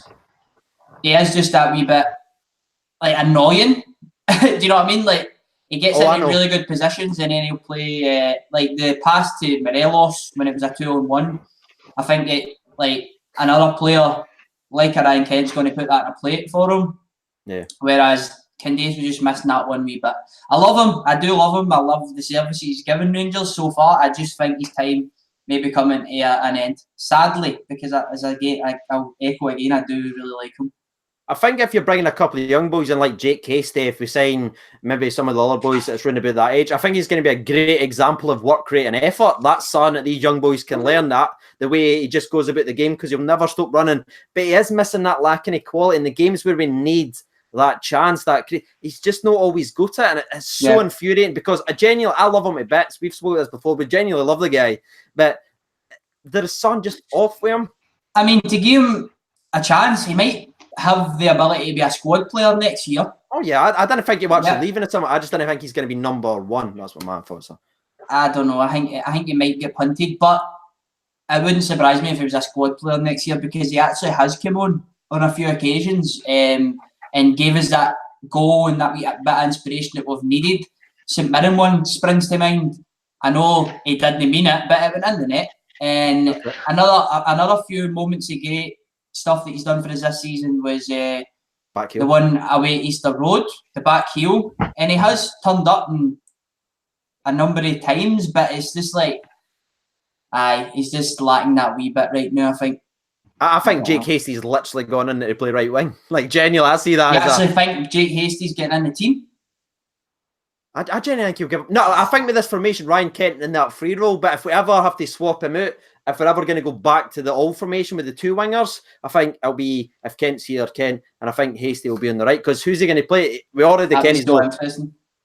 he is just that wee bit like annoying. Do you know what I mean? Like he gets I into know. really good positions and then he'll play like the pass to Morelos when it was a 2-on-1. I think it like another player like a Ryan Kent's going to put that in a plate for him. Yeah. Whereas Candace was just missing that one wee bit. I love him. I do love him. I love the service he's given Rangers so far. I just think his time may be coming to an end. Sadly, because I'll echo again, I do really like him. I think if you're bringing a couple of young boys in like Jake Hasty, if we sign maybe some of the other boys that's running about that age, I think he's going to be a great example of work rate and effort. That's something that these young boys can learn, that the way he just goes about the game, because he'll never stop running. But he is missing that lacking of quality in the games where we need that chance. He's just not always got it, and it's so infuriating because I love him to bits. We've spoken this before, but genuinely love the guy. But there's something just off with him. I mean, to give him a chance, he might have the ability to be a squad player next year. Oh yeah, I don't think he wants to leaving it. I just don't think he's going to be number one. That's what my thoughts are. I don't know. I think he might get punted, but it wouldn't surprise me if he was a squad player next year, because he actually has come on a few occasions and gave us that goal and that bit of inspiration that we've needed. St Mirren one springs to mind. I know he didn't mean it, but it went in the net. And another few moments of great stuff that he's done for us this season was the one away at Easter Road, the back heel, and he has turned up a number of times, but it's just like, he's just lacking that wee bit right now, I think. I think Jake Hasty's literally gone in to play right wing. Like, genuinely, I see that. You actually think Jake Hasty's getting in the team? I genuinely think he'll give him... No, I think with this formation, Ryan Kent in that free role, but if we ever have to swap him out, if we're ever going to go back to the old formation with the two wingers, I think it'll be, if Kent's here, Kent, and I think Hasty will be on the right, because who's he going to play? We already can.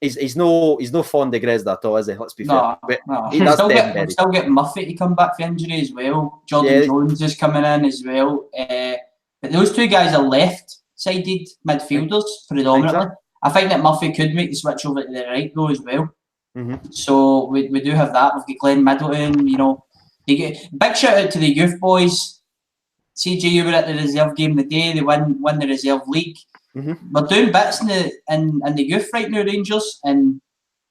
He's no fond of Gresda at all, is he? Let's be fair. No. He'll still get Murphy to come back for injury as well. Jordan Jones is coming in as well. But those two guys are left-sided midfielders predominantly. Exactly. I think that Murphy could make the switch over to the right though as well. Mm-hmm. So we do have that. We've got Glenn Middleton, big shout out to the youth boys. CJ, you were at the reserve game the day they won the reserve league. Mm-hmm. We're doing bits in the youth right now, Rangers, and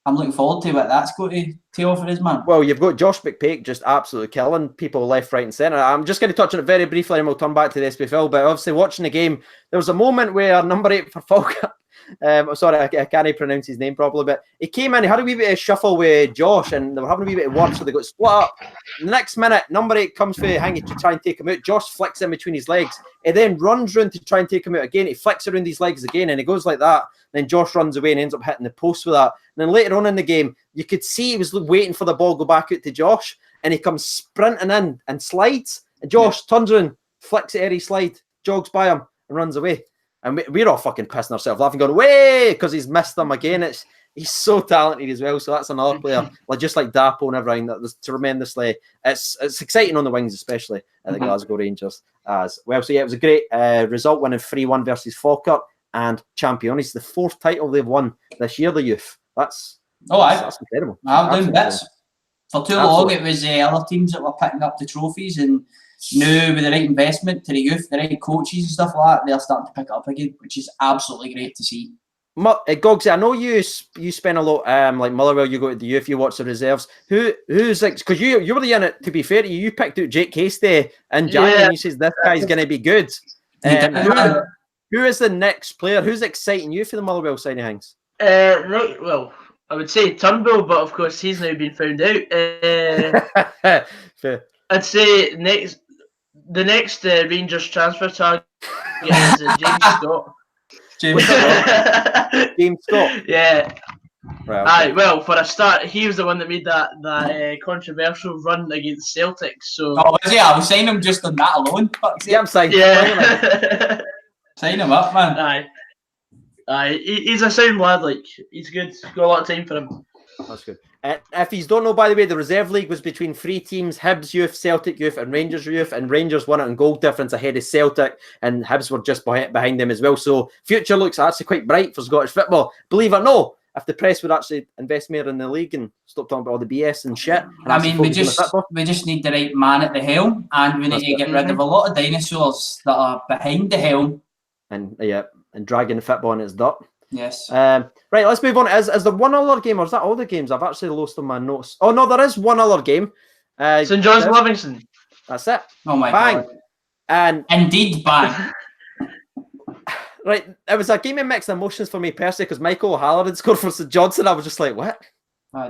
I'm looking forward to what that's going to tell for us, man. Well, you've got Josh McPake just absolutely killing people left, right and centre. I'm just going to touch on it very briefly and we'll turn back to the Spfl, but obviously watching the game, there was a moment where number 8 for Falkirk, sorry, I can't pronounce his name properly, but he came in, he had a wee bit of shuffle with Josh and they were having a wee bit of work, so they got split up. The next minute, number 8 comes for Hangy to try and take him out. Josh flicks in between his legs. He then runs round to try and take him out again. He flicks around his legs again and he goes like that. Then Josh runs away and ends up hitting the post with that. And then later on in the game, you could see he was waiting for the ball to go back out to Josh, and he comes sprinting in and slides. And Josh turns around, flicks it Eddie slide, jogs by him and runs away. And we're all fucking pissing ourselves laughing, going, way, because he's missed them again. He's so talented as well. So that's another player, just like Dapo and everything, that was tremendously. It's exciting on the wings, especially at the Glasgow Rangers as well. So yeah, it was a great result, winning 3-1 versus Falkirk and champion. It's the 4th title they've won this year, the youth. That's incredible. I'm doing bits. For too long, it was other teams that were picking up the trophies, and now with the right investment to the youth, the right coaches and stuff like that, they're starting to pick it up again, which is absolutely great to see. Gogsy, I know you spend a lot, like Motherwell, you go to the youth, you watch the reserves. Who's like, because you were the unit, to be fair to you, picked out Jake Hasty and January, and you says this guy's going to be good. Who is the next player? Who's exciting you for the Motherwell side of things? Right, well, I would say Turnbull, but of course he's now been found out. I'd say the next Rangers transfer target is James Scott. James Scott. Yeah. Right, okay. Well, for a start, he was the one that made that controversial run against Celtic. So. Oh, was he? I was signing him just on that alone. Yeah, I'm signing. Yeah. Sign him up, man. Aye, he's a sound lad. Like, he's good. Got a lot of time for him. That's good. If you don't know, by the way, the reserve league was between 3 teams: Hibs youth, Celtic youth, and Rangers youth. And Rangers won it in goal difference ahead of Celtic, and Hibs were just behind them as well. So future looks actually quite bright for Scottish football. Believe it or not, if the press would actually invest more in the league and stop talking about all the BS and shit. I mean, we just need the right man at the helm, and we need to get rid of a lot of dinosaurs that are behind the helm. And yeah, and dragging the football in its dirt. Yes. Right, let's move on. Is there one other game, or is that all the games? I've actually lost on my notes. Oh no, there is one other game. St John's Livingston. That's it. Oh my bang. God. And indeed, bang. Right, it was a game of mixed emotions for me personally because Michael O'Halloran scored for St Johnstone. I was just like, what?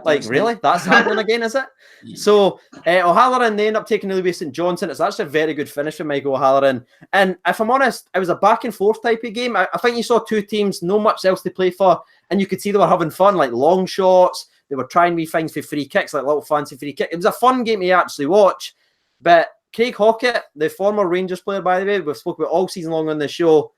Like, really? That's happening again, is it? Yeah. So, O'Halloran, they end up taking the lead with St Johnstone. It's actually a very good finish for Michael O'Halloran. And if I'm honest, it was a back and forth type of game. I think you saw two teams, no much else to play for, and you could see they were having fun, like long shots. They were trying wee things for free kicks, like little fancy free kick. It was a fun game to actually watch. But Craig Hockett, the former Rangers player, by the way, we've spoken about all season long on the show,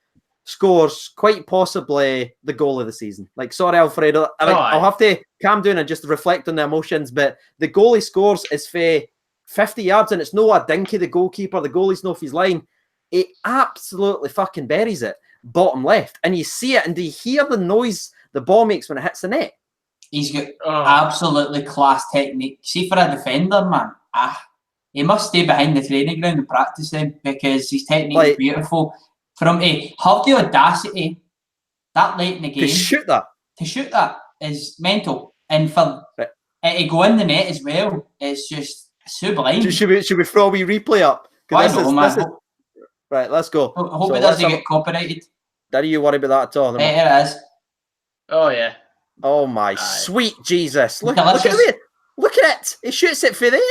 scores quite possibly the goal of the season. Like, sorry, Alfredo. I'll have to calm down and just reflect on the emotions, but the goal he scores is for 50 yards, and it's no a dinky, the goalkeeper. The goalie's no off his line. He absolutely fucking buries it, bottom left. And you see it, and do you hear the noise the ball makes when it hits the net? He's got absolutely class technique. See, for a defender, man, he must stay behind the training ground and practice then, because his technique is beautiful. From have the audacity that late in the game to shoot that is mental, and for it to go in the net as well, it's just sublime. Should we throw a wee replay up? I know, man. Right, let's go. I hope it doesn't get copyrighted. Don't you worry about that at all? Here it is. Oh yeah. Oh my sweet Jesus! Look at it! Look at it! He shoots it for there.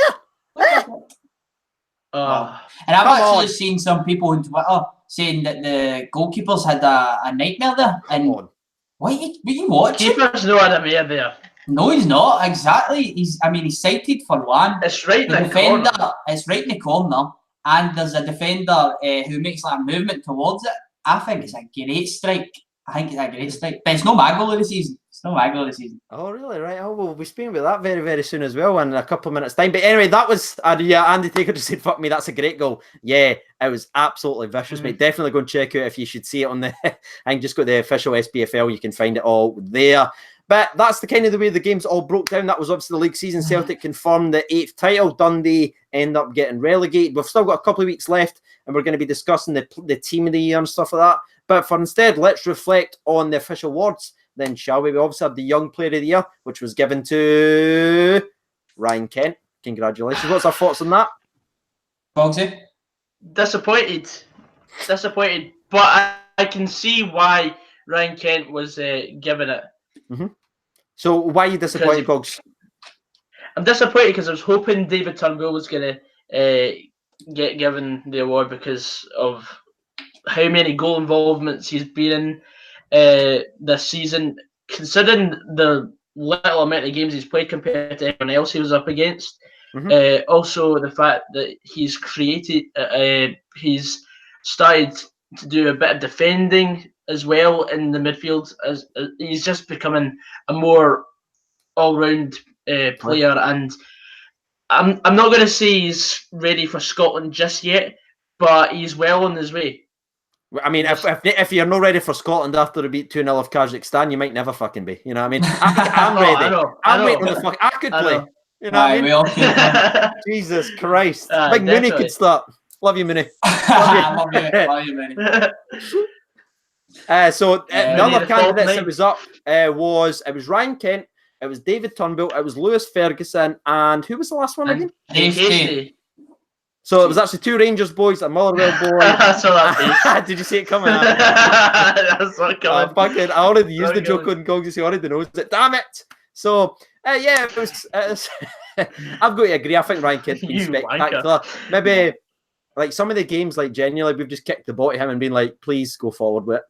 Wow. And I've actually seen some people on Twitter saying that the goalkeepers had a nightmare there. And what you watching? Keeper's no nightmare there. No, he's not. Exactly. He's sighted for one. It's right in the defender. Corner. It's right in the corner, and there's a defender who makes like a movement towards it. I think it's a great strike. But it's not my goal of the season. Oh, really? Right. Oh, we'll be speaking about that very, very soon as well in a couple of minutes' time. But anyway, that was, Andy Taker just said, fuck me, that's a great goal. Yeah, it was absolutely vicious, mate. Definitely go and check out if you should see it on the, I think just go to the official SPFL, you can find it all there. But that's the kind of the way the games all broke down. That was obviously the league season. Celtic confirmed the 8th title. Dundee end up getting relegated. We've still got a couple of weeks left, and we're going to be discussing the team of the year and stuff like that. But for instead, let's reflect on the official awards. Then, shall we? We obviously had the Young Player of the Year, which was given to Ryan Kent. Congratulations. What's our thoughts on that? Bogsy? Disappointed. But I can see why Ryan Kent was given it. Mm-hmm. So, why are you disappointed, Bogs? I'm disappointed because I was hoping David Turnbull was going to get given the award because of how many goal involvements he's been in this season, considering the little amount of games he's played compared to everyone else he was up against. Mm-hmm. Also, the fact that he's started to do a bit of defending as well in the midfield. As he's just becoming a more all-round player, and I'm not going to say he's ready for Scotland just yet, but he's well on his way. I mean, if you're not ready for Scotland after a beat 2-0 of Kazakhstan, you might never fucking be. You know what I mean? I'm ready. I'm waiting on the fuck. I could play. You know what I mean? Jesus Christ. Big Mooney could start. Love you, Mooney. Love you, Mooney. So the other candidates that was up was Ryan Kent, it was David Turnbull, it was Lewis Ferguson, and who was the last one again? Dave Casey. So it was actually two Rangers boys, a Motherwell boy. Did you see it coming? That's not coming. I already used the joke on Gogs. He already knows it. Damn it! So yeah, it was. I've got to agree. I think Ryan Kent's been spectacular. Maybe like some of the games, like genuinely, we've just kicked the ball to him and been like, "Please go forward with it."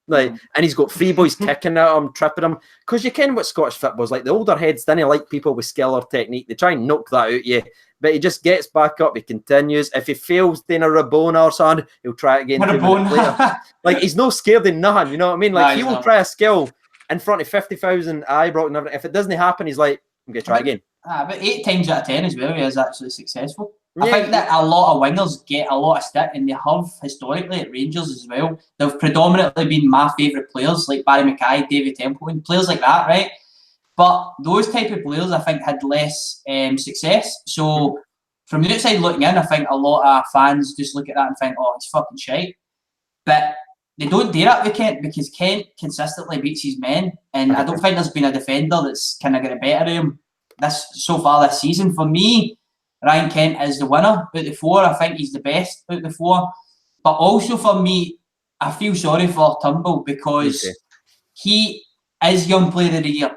Like, and he's got three boys kicking at him, tripping him. Because you can what Scottish football's like. The older heads didn't like people with skill or technique. They try and knock that out you. But he just gets back up. He continues. If he fails doing a Rabona or something, he'll try it again 2 minutes later. Like, he's no scared of nothing. You know what I mean? Like, he will try a skill in front of 50,000 Ibrox and everything. If it doesn't happen, he's like, I'm going to try again. But 8 times out of 10 as well, he is actually successful. Yeah. I think that a lot of wingers get a lot of stick, and they have historically at Rangers as well. They've predominantly been my favourite players, like Barry Mackay, David Templeton, players like that, right? But those type of players, I think, had less success. So from the outside looking in, I think a lot of fans just look at that and think, oh, it's fucking shite. But they don't do that with Kent because Kent consistently beats his men, and I don't think there's been a defender that's kind of got the better of him so far this season. For me, Ryan Kent is the winner out of the four. I think he's the best out of the four. But also for me, I feel sorry for Turnbull because he is Young Player of the Year,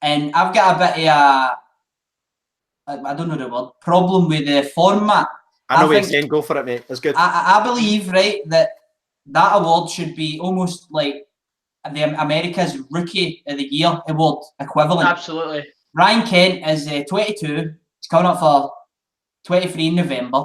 and I've got a bit of I don't know the word, problem with the format. I know what you're saying. Go for it, mate. That's good. I believe, right, that award should be almost like the America's Rookie of the Year award equivalent. Absolutely. Ryan Kent is 22. He's coming up for 23 in November.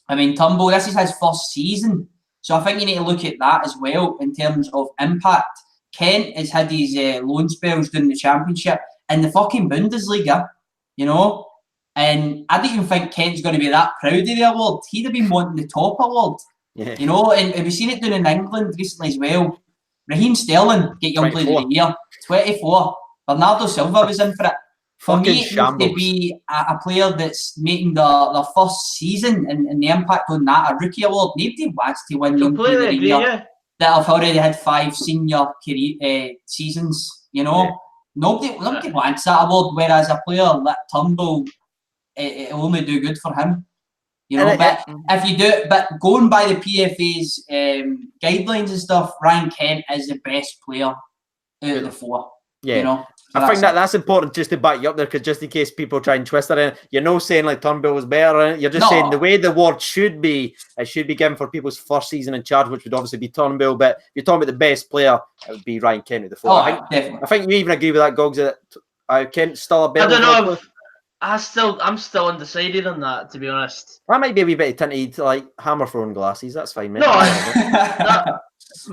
I mean, Turnbull, this is his first season. So I think you need to look at that as well in terms of impact. Kent has had his loan spells during the Championship in the fucking Bundesliga, you know? And I don't even think Kent's going to be that proud of the award. He'd have been wanting the top award. Yeah. You know, and we've seen it done in England recently as well. Raheem Sterling get Young Player of the Year, 24. Bernardo Silva was in for it. For fucking me, it needs to be a player that's making their first season and the impact on that, a rookie award. Nobody wants to win Young Player of the Year that have already had 5 senior career seasons, you know. Yeah. Nobody wants that award, whereas a player like Turnbull, it'll only do good for him. You know, but if you do it, but going by the PFA's guidelines and stuff, Ryan Kent is the best player out of the 4. Yeah. You know? So I think that's important just to back you up there, because just in case people try and twist it in, you're not saying like Turnbull was better. You're just saying the way the award should be, it should be given for people's first season in charge, which would obviously be Turnbull. But if you're talking about the best player, it would be Ryan Kent of the 4. Definitely. I think you even agree with that, Gogs, that Kent's still a better player. I don't know. I'm still undecided on that, to be honest. I might be a wee bit tinted, like hammer throwing glasses. That's fine, mate. No, I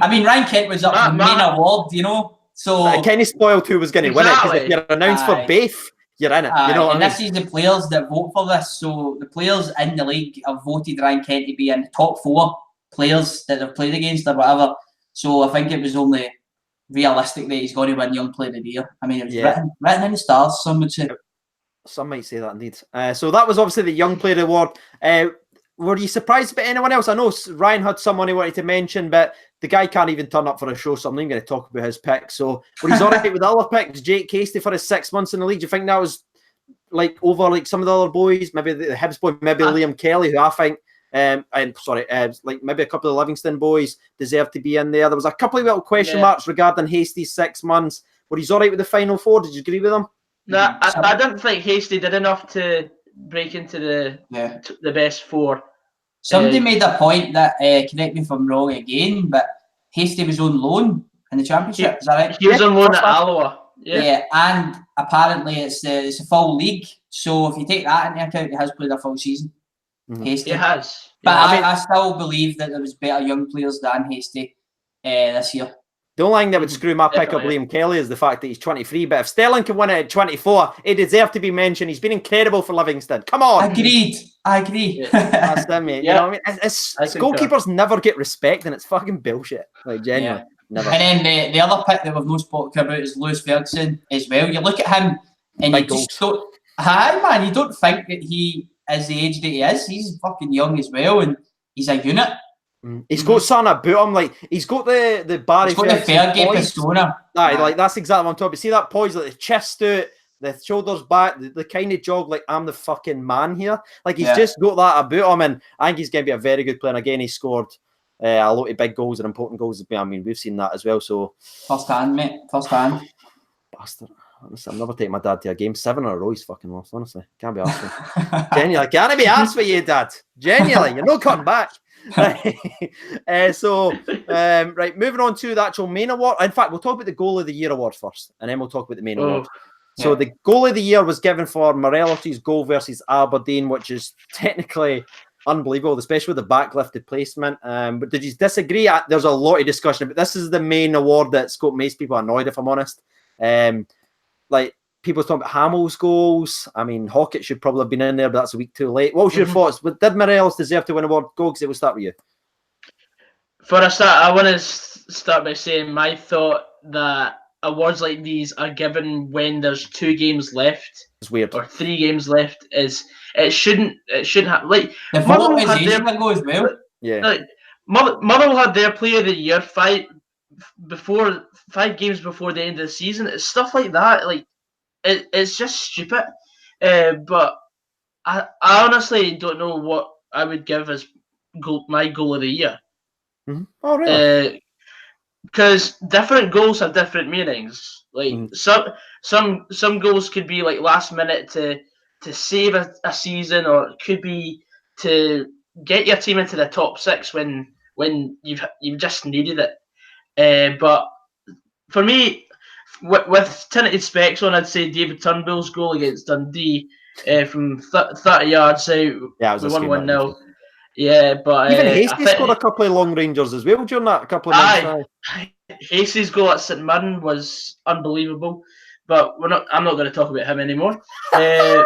mean, Ryan Kent was up for the main award, you know. So Kenny spoiled who was going to win it, because if you're announced for both, you're in it. You know what I mean? This is the players that vote for this. So the players in the league have voted Ryan Kent to be in the top 4 players that they've played against or whatever. So I think it was only realistic that he's going to win Young Player of the Year. I mean, it was written in the stars, some would say. Some might say that indeed. So that was obviously the Young Player Award. Were you surprised by anyone else? I know Ryan had someone he wanted to mention, but the guy can't even turn up for a show, so I'm not even going to talk about his picks. So, but he's all right with the other picks. Jake Hasty for his 6 months in the league. Do you think that was like over like some of the other boys? Maybe the Hibs boy, maybe Liam Kelly, who I think, like maybe a couple of the Livingston boys deserve to be in there. There was a couple of little question marks regarding Hasty's 6 months. But he's all right with the final 4. Did you agree with him? No, I didn't think Hasty did enough to break into the best 4. Somebody made a point that, correct me if I'm wrong again, but Hasty was on loan in the Championship. Is that right? He was on loan at Alloa. Yeah, and apparently it's a full league. So if you take that into account, he has played a full season. Hasty. He has. But I still believe that there was better young players than Hasty this year. The only thing that would screw my pick up Liam Kelly is the fact that he's 23. But if Sterling can win it at 24, he deserves to be mentioned. He's been incredible for Livingston. Come on. Agreed. I agree. That's them, mate. You know what I mean? Goalkeepers never get respect, and it's fucking bullshit. Like, genuinely. Never. And then the other pick that we've no spoken about is Lewis Ferguson as well. You look at him, and you just don't... Hi, man. You don't think that he is the age that he is. He's fucking young as well, and he's a unit. He's got something about him, like he's got the Barry. He's got the Fergie persona. Like that's exactly what I'm talking about. See that poise, like the chest out, the shoulders back, the kind of jog, like I'm the fucking man here. Like he's just got that about him, and I think he's going to be a very good player. And again, he scored a lot of big goals and important goals. I mean, we've seen that as well. So first hand, mate, first hand. Bastard. Honestly, I'm never taking my dad to a game. 7 in a row, he's fucking lost. Honestly, can't be asked for. Genuinely, can't be asked for you, Dad. Genuinely, you're not cutting back. Right, moving on to the actual main award. In fact, we'll talk about the Goal of the Year award first, and then we'll talk about the main award. So the Goal of the Year was given for Morello's goal versus Aberdeen, which is technically unbelievable, especially with the backlifted placement. But did you disagree? There's a lot of discussion, but this is the main award that's got most people annoyed, if I'm honest. Like people talking about Hamill's goals. I mean, Hockett should probably have been in there, but that's a week too late. What was your thoughts? Did Morelos deserve to win an award? Gogs, we'll start with you. For a start, I want to start by saying my thought that awards like these are given when there's 2 games left. It's weird. Or 3 games left. It shouldn't have, like the vote is ages ago as well. Yeah. Like, Motherwell had their Player of the Year 5 games before the end of the season. It's stuff like that. Like it's just stupid. But I honestly don't know what I would give as my goal of the year. Mm-hmm. Oh, really? Because different goals have different meanings. Like some goals could be like last minute to save a season, or it could be to get your team into the top 6 when you've just needed it. But for me, with tinted specs on, I'd say David Turnbull's goal against Dundee from 30 yards out. Yeah, it was we a won 1-0. Yeah, but even Hasty scored a couple of long rangers as well during that couple of months. Hasty's goal at St Mirren was unbelievable, but I'm not going to talk about him anymore. Don't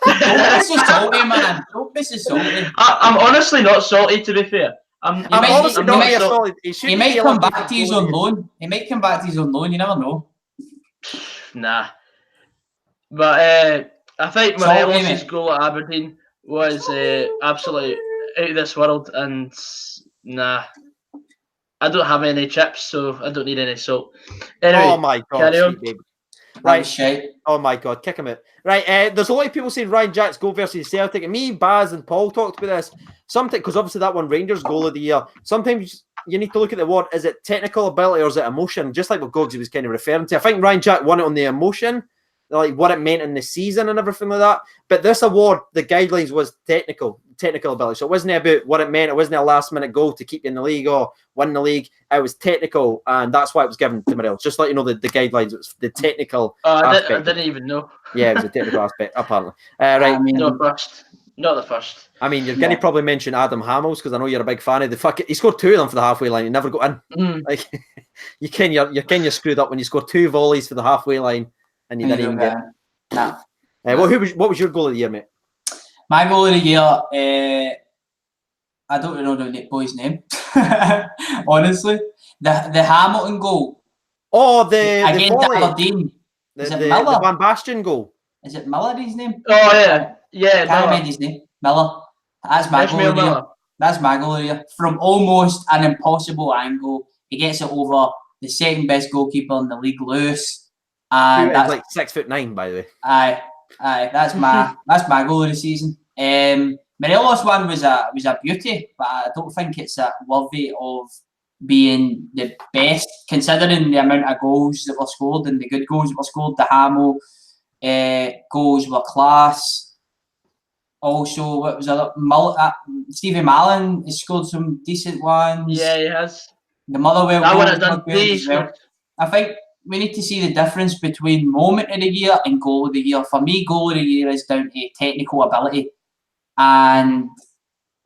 be so salty, man. Don't be so salty. I'm honestly not salty, to be fair. I'm honestly not salty. He might come back to his own loan. He might come back to his own loan. You never know. Nah. But I think Morelos' goal at Aberdeen was absolutely out of this world, and nah. I don't have any chips, so I don't need any salt. Anyway, oh my God, sweet baby. Right. Oh my God, kick him out. Right, there's a lot of people saying Ryan Jack's goal versus Celtic, and me, Baz, and Paul talked about this. Sometimes, because obviously that one Rangers goal of the year. Sometimes you need to look at the word: is it technical ability or is it emotion? Just like what Gogsy was kind of referring to. I think Ryan Jack won it on the emotion, like what it meant in the season and everything like that. But this award, the guidelines was technical ability. So it wasn't about what it meant. It wasn't a last minute goal to keep you in the league or win the league. It was technical, and that's why it was given to Morelos. Just let you know the guidelines. It was the technical aspect. I didn't even know. Yeah, it was a technical aspect, apparently. Right. Not the first. I mean, you're going to probably mention Adam Hamels because I know you're a big fan of the he scored 2 of them for the halfway line. He never got in. Like you're screwed up when you score 2 volleys for the halfway line and you didn't even get. Nah. What was your goal of the year, mate? My goal of the year, I don't know the boy's name. Honestly, the Hamilton goal. Oh, against Aberdeen. Is it Miller? The Van Basten goal. Is it Miller? His name? Oh yeah. Can't remember his name. Miller. That's my goal of the year. That's my goal of the year. From almost an impossible angle, he gets it over the second best goalkeeper in the league, Lewis. And that's like 6'9", by the way. Aye. That's my goal of the season. Morelos one was a beauty, but I don't think it's worthy of being the best, considering the amount of goals that were scored and the good goals that were scored. The Hamill goals were class. Also, what was other? Stevie Mallon has scored some decent ones. Yeah, he has. The Motherwell goal was good as well. I think we need to see the difference between moment of the year and goal of the year. For me, goal of the year is down to technical ability. And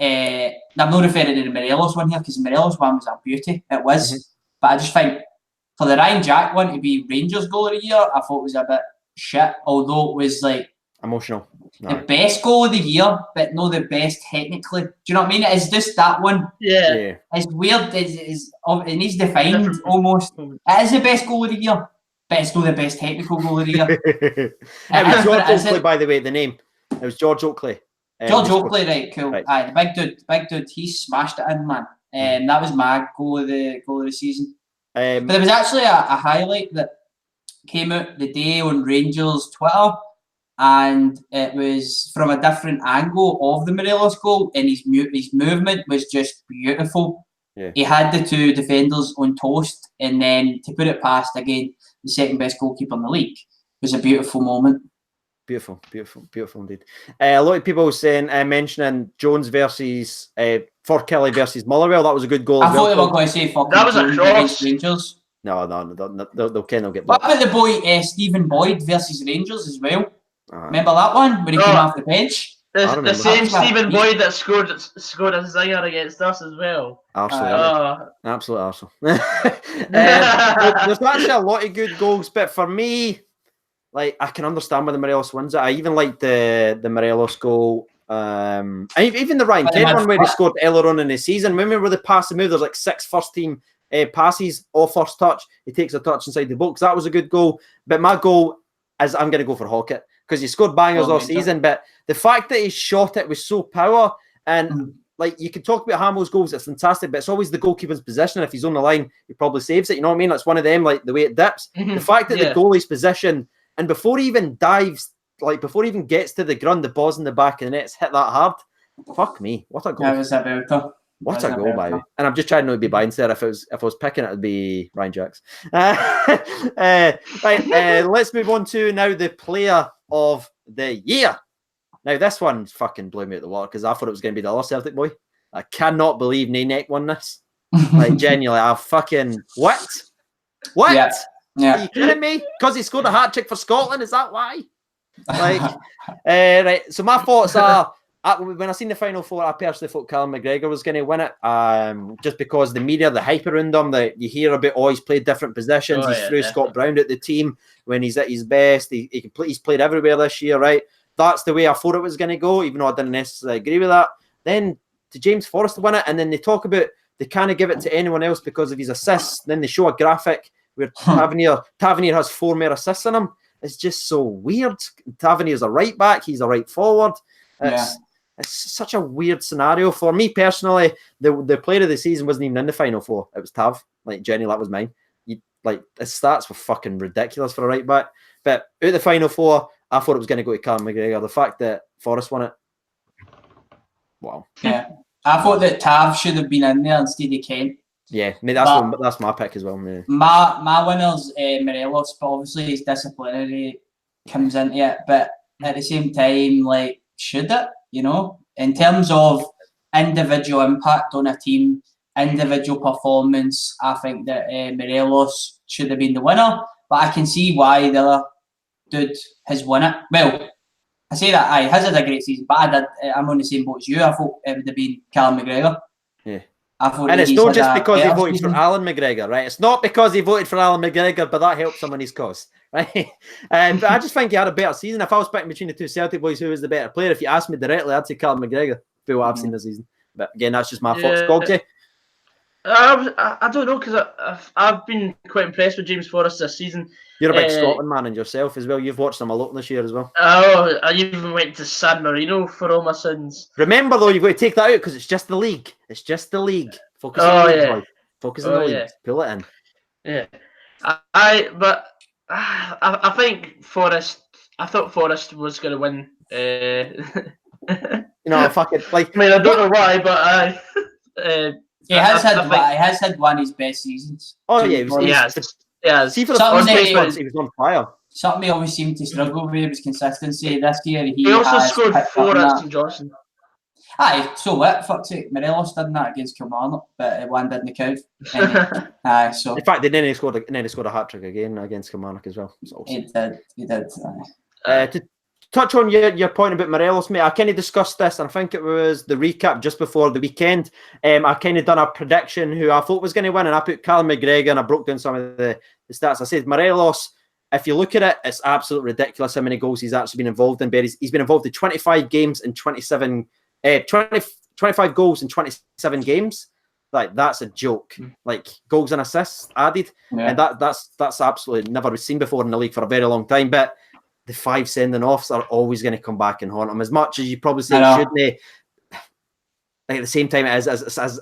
I'm not referring to the Morelos one here because the Morelos one was a beauty. It was. Mm-hmm. But I just think for the Ryan Jack one to be Rangers goal of the year, I thought it was a bit shit. Although it was like emotional. The best goal of the year, but not the best technically. Do you know what I mean? It's just that one. Yeah. It's weird. It needs defined almost. It is the best goal of the year, but it's not the best technical goal of the year. It was George Oakley, by the way, the name. It was George Oakley. George Oakley, right, cool. Right. Aye, the big dude, he smashed it in, man. That was my goal of the season. But there was actually a highlight that came out the day on Rangers Twitter, and it was from a different angle of the Morelos goal, and his movement was just beautiful. Yeah. He had the 2 defenders on toast, and then to put it past again the second best goalkeeper in the league was a beautiful moment. Beautiful indeed. A lot of people saying, mentioning Jones versus for Kelly versus Motherwell. That was a good goal. I thought they were going to say that was a cross. Rangers. No, they'll get. What about the boy Stephen Boyd versus Rangers as well? Remember that one when he came off the bench? The same Stephen Boyd that scored a zinger against us as well. Absolute arsehole. There's actually a lot of good goals, but for me, like, I can understand why the Morelos wins it. I even like the Morelos goal. And even the Ryan Kent one where he scored earlier on in the season. Remember where the pass and move, there's like 6 first team passes off first touch. He takes a touch inside the box. That was a good goal. But my goal is I'm going to go for Hockett because he scored bangers all season. But the fact that he shot it with so power, and like you can talk about Hamill's goals, it's fantastic, but it's always the goalkeeper's position. If he's on the line, he probably saves it. You know what I mean? That's one of them, like the way it dips. The fact that the goalie's position, and before he even dives, like before he even gets to the ground, the ball's in the back of the net's hit that hard. Fuck me, what a goal! That was a belter. What a goal, by the way. And I'm just trying not to be biased there. If I was picking it, it'd be Ryan Jacks. Right, let's move on to now the player of the year. Now, this one fucking blew me out the water because I thought it was going to be the other Celtic boy. I cannot believe Nanek won this. Like, genuinely, I fucking... What? Yeah. Are you kidding me? Because he scored a hat-trick for Scotland? Is that why? Like, right, so my thoughts are... when I seen the Final Four, I personally thought Callum McGregor was going to win it, just because the media, the hype around him, that you hear about, he's played different positions, he's threw Scott Brown at the team when he's at his best, he's played everywhere this year, right? That's the way I thought it was going to go, even though I didn't necessarily agree with that. Then to James Forrest to win it, and then they talk about they can't give it to anyone else because of his assists. Then they show a graphic where Tavernier has 4 more assists in him. It's just so weird. Tavernier's a right back, he's a right forward. It's such a weird scenario. For me personally, the player of the season wasn't even in the Final Four. It was Tav. Like, Jenny, that was mine. His stats were fucking ridiculous for a right back. But out of the Final Four, I thought it was going to go to Callum McGregor. The fact that Forrest won it, wow. Yeah, I thought that Tav should have been in there instead of Kent. Yeah, that's my pick as well. Man. My winner's Morelos, but obviously his disciplinary comes into it. But at the same time, like, should it? You know, in terms of individual impact on a team, individual performance, I think that Morelos should have been the winner. But I can see why the other dude has won it. Well, I say that his had a great season, but I'm on the same boat as you. I thought it would have been Callum McGregor. Yeah. And it's not just because he voted for Alan McGregor, right? It's not because he voted for Alan McGregor, but that helps him in his cause, right? But I just think he had a better season. If I was picking between the two Celtic boys, who was the better player? If you asked me directly, I'd say Callum McGregor for what I've seen this season. But again, that's just my thoughts. Goggy? I don't know, because I've been quite impressed with James Forrest this season. You're a big Scotland man and yourself as well. You've watched him a lot this year as well. Oh, I even went to San Marino for all my sins. Remember, though, you've got to take that out because it's just the league. It's just the league. Focus on the league, boy. Focus on the league. Pull it in. Yeah. I think Forrest. I thought Forrest was going to win. Fucking like. I mean, I don't know why, but he has had one of his best seasons. Oh yeah, See, for the first 6 months, he was on fire. Something he always seemed to struggle with was consistency. This year, he also scored 4 at St Johnstone. Aye, so what? Fuck's sake, Morelos did that against Kilmarnock, but one didn't count. So in fact, then he scored a hat trick again against Kilmarnock as well. He did. To touch on your point about Morelos, mate, I kind of discussed this, and I think it was the recap just before the weekend. I kind of done a prediction who I thought was going to win, and I put Callum McGregor, and I broke down some of the stats. I said Morelos, if you look at it, it's absolutely ridiculous how many goals he's actually been involved in. But he's been involved in 25 games in 25 goals in 27 games. Like, that's a joke. Like, goals and assists added, and that's absolutely never been seen before in the league for a very long time. But the 5 sending offs are always going to come back and haunt him. As much as you probably say shouldn't they, like, at the same time, as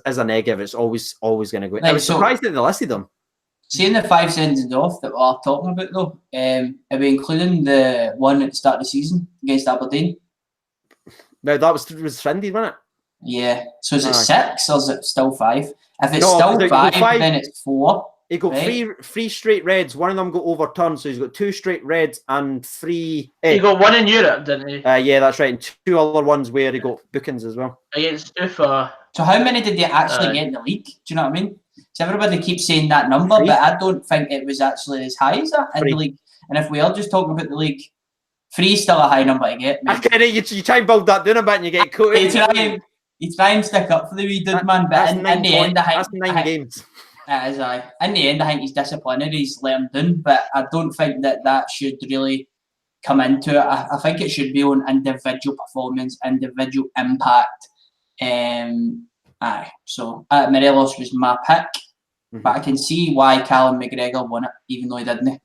a negative, it's always going to go. I was surprised that they listed them. Seeing the 5 sendings off that we're talking about, though, are we including the one at the start of the season against Aberdeen? No, that was friendly, wasn't it? Yeah. So is it 6 or is it still 5? If it's still 5, then it's 4. He got three straight reds. One of them got overturned, so he's got 2 straight reds and 3. He got 1 in Europe, didn't he? Yeah, that's right. And 2 other ones where he got bookings as well. Against Ufa. So how many did they actually get in the league? Do you know what I mean? So everybody keeps saying that number, 3. But I don't think it was actually as high as that in the league. And if we are just talking about the league, 3 is still a high number to get. You try and build that down a bit and you get caught. You try and stick up for the wee dude, man. But in the end, I think that's 9 games. It is, in the end, I think he's disciplinary. He's let him down, but I don't think that should really come into it. I think it should be on individual performance, individual impact. So Morelos was my pick, but I can see why Callum McGregor won it, even though he didn't.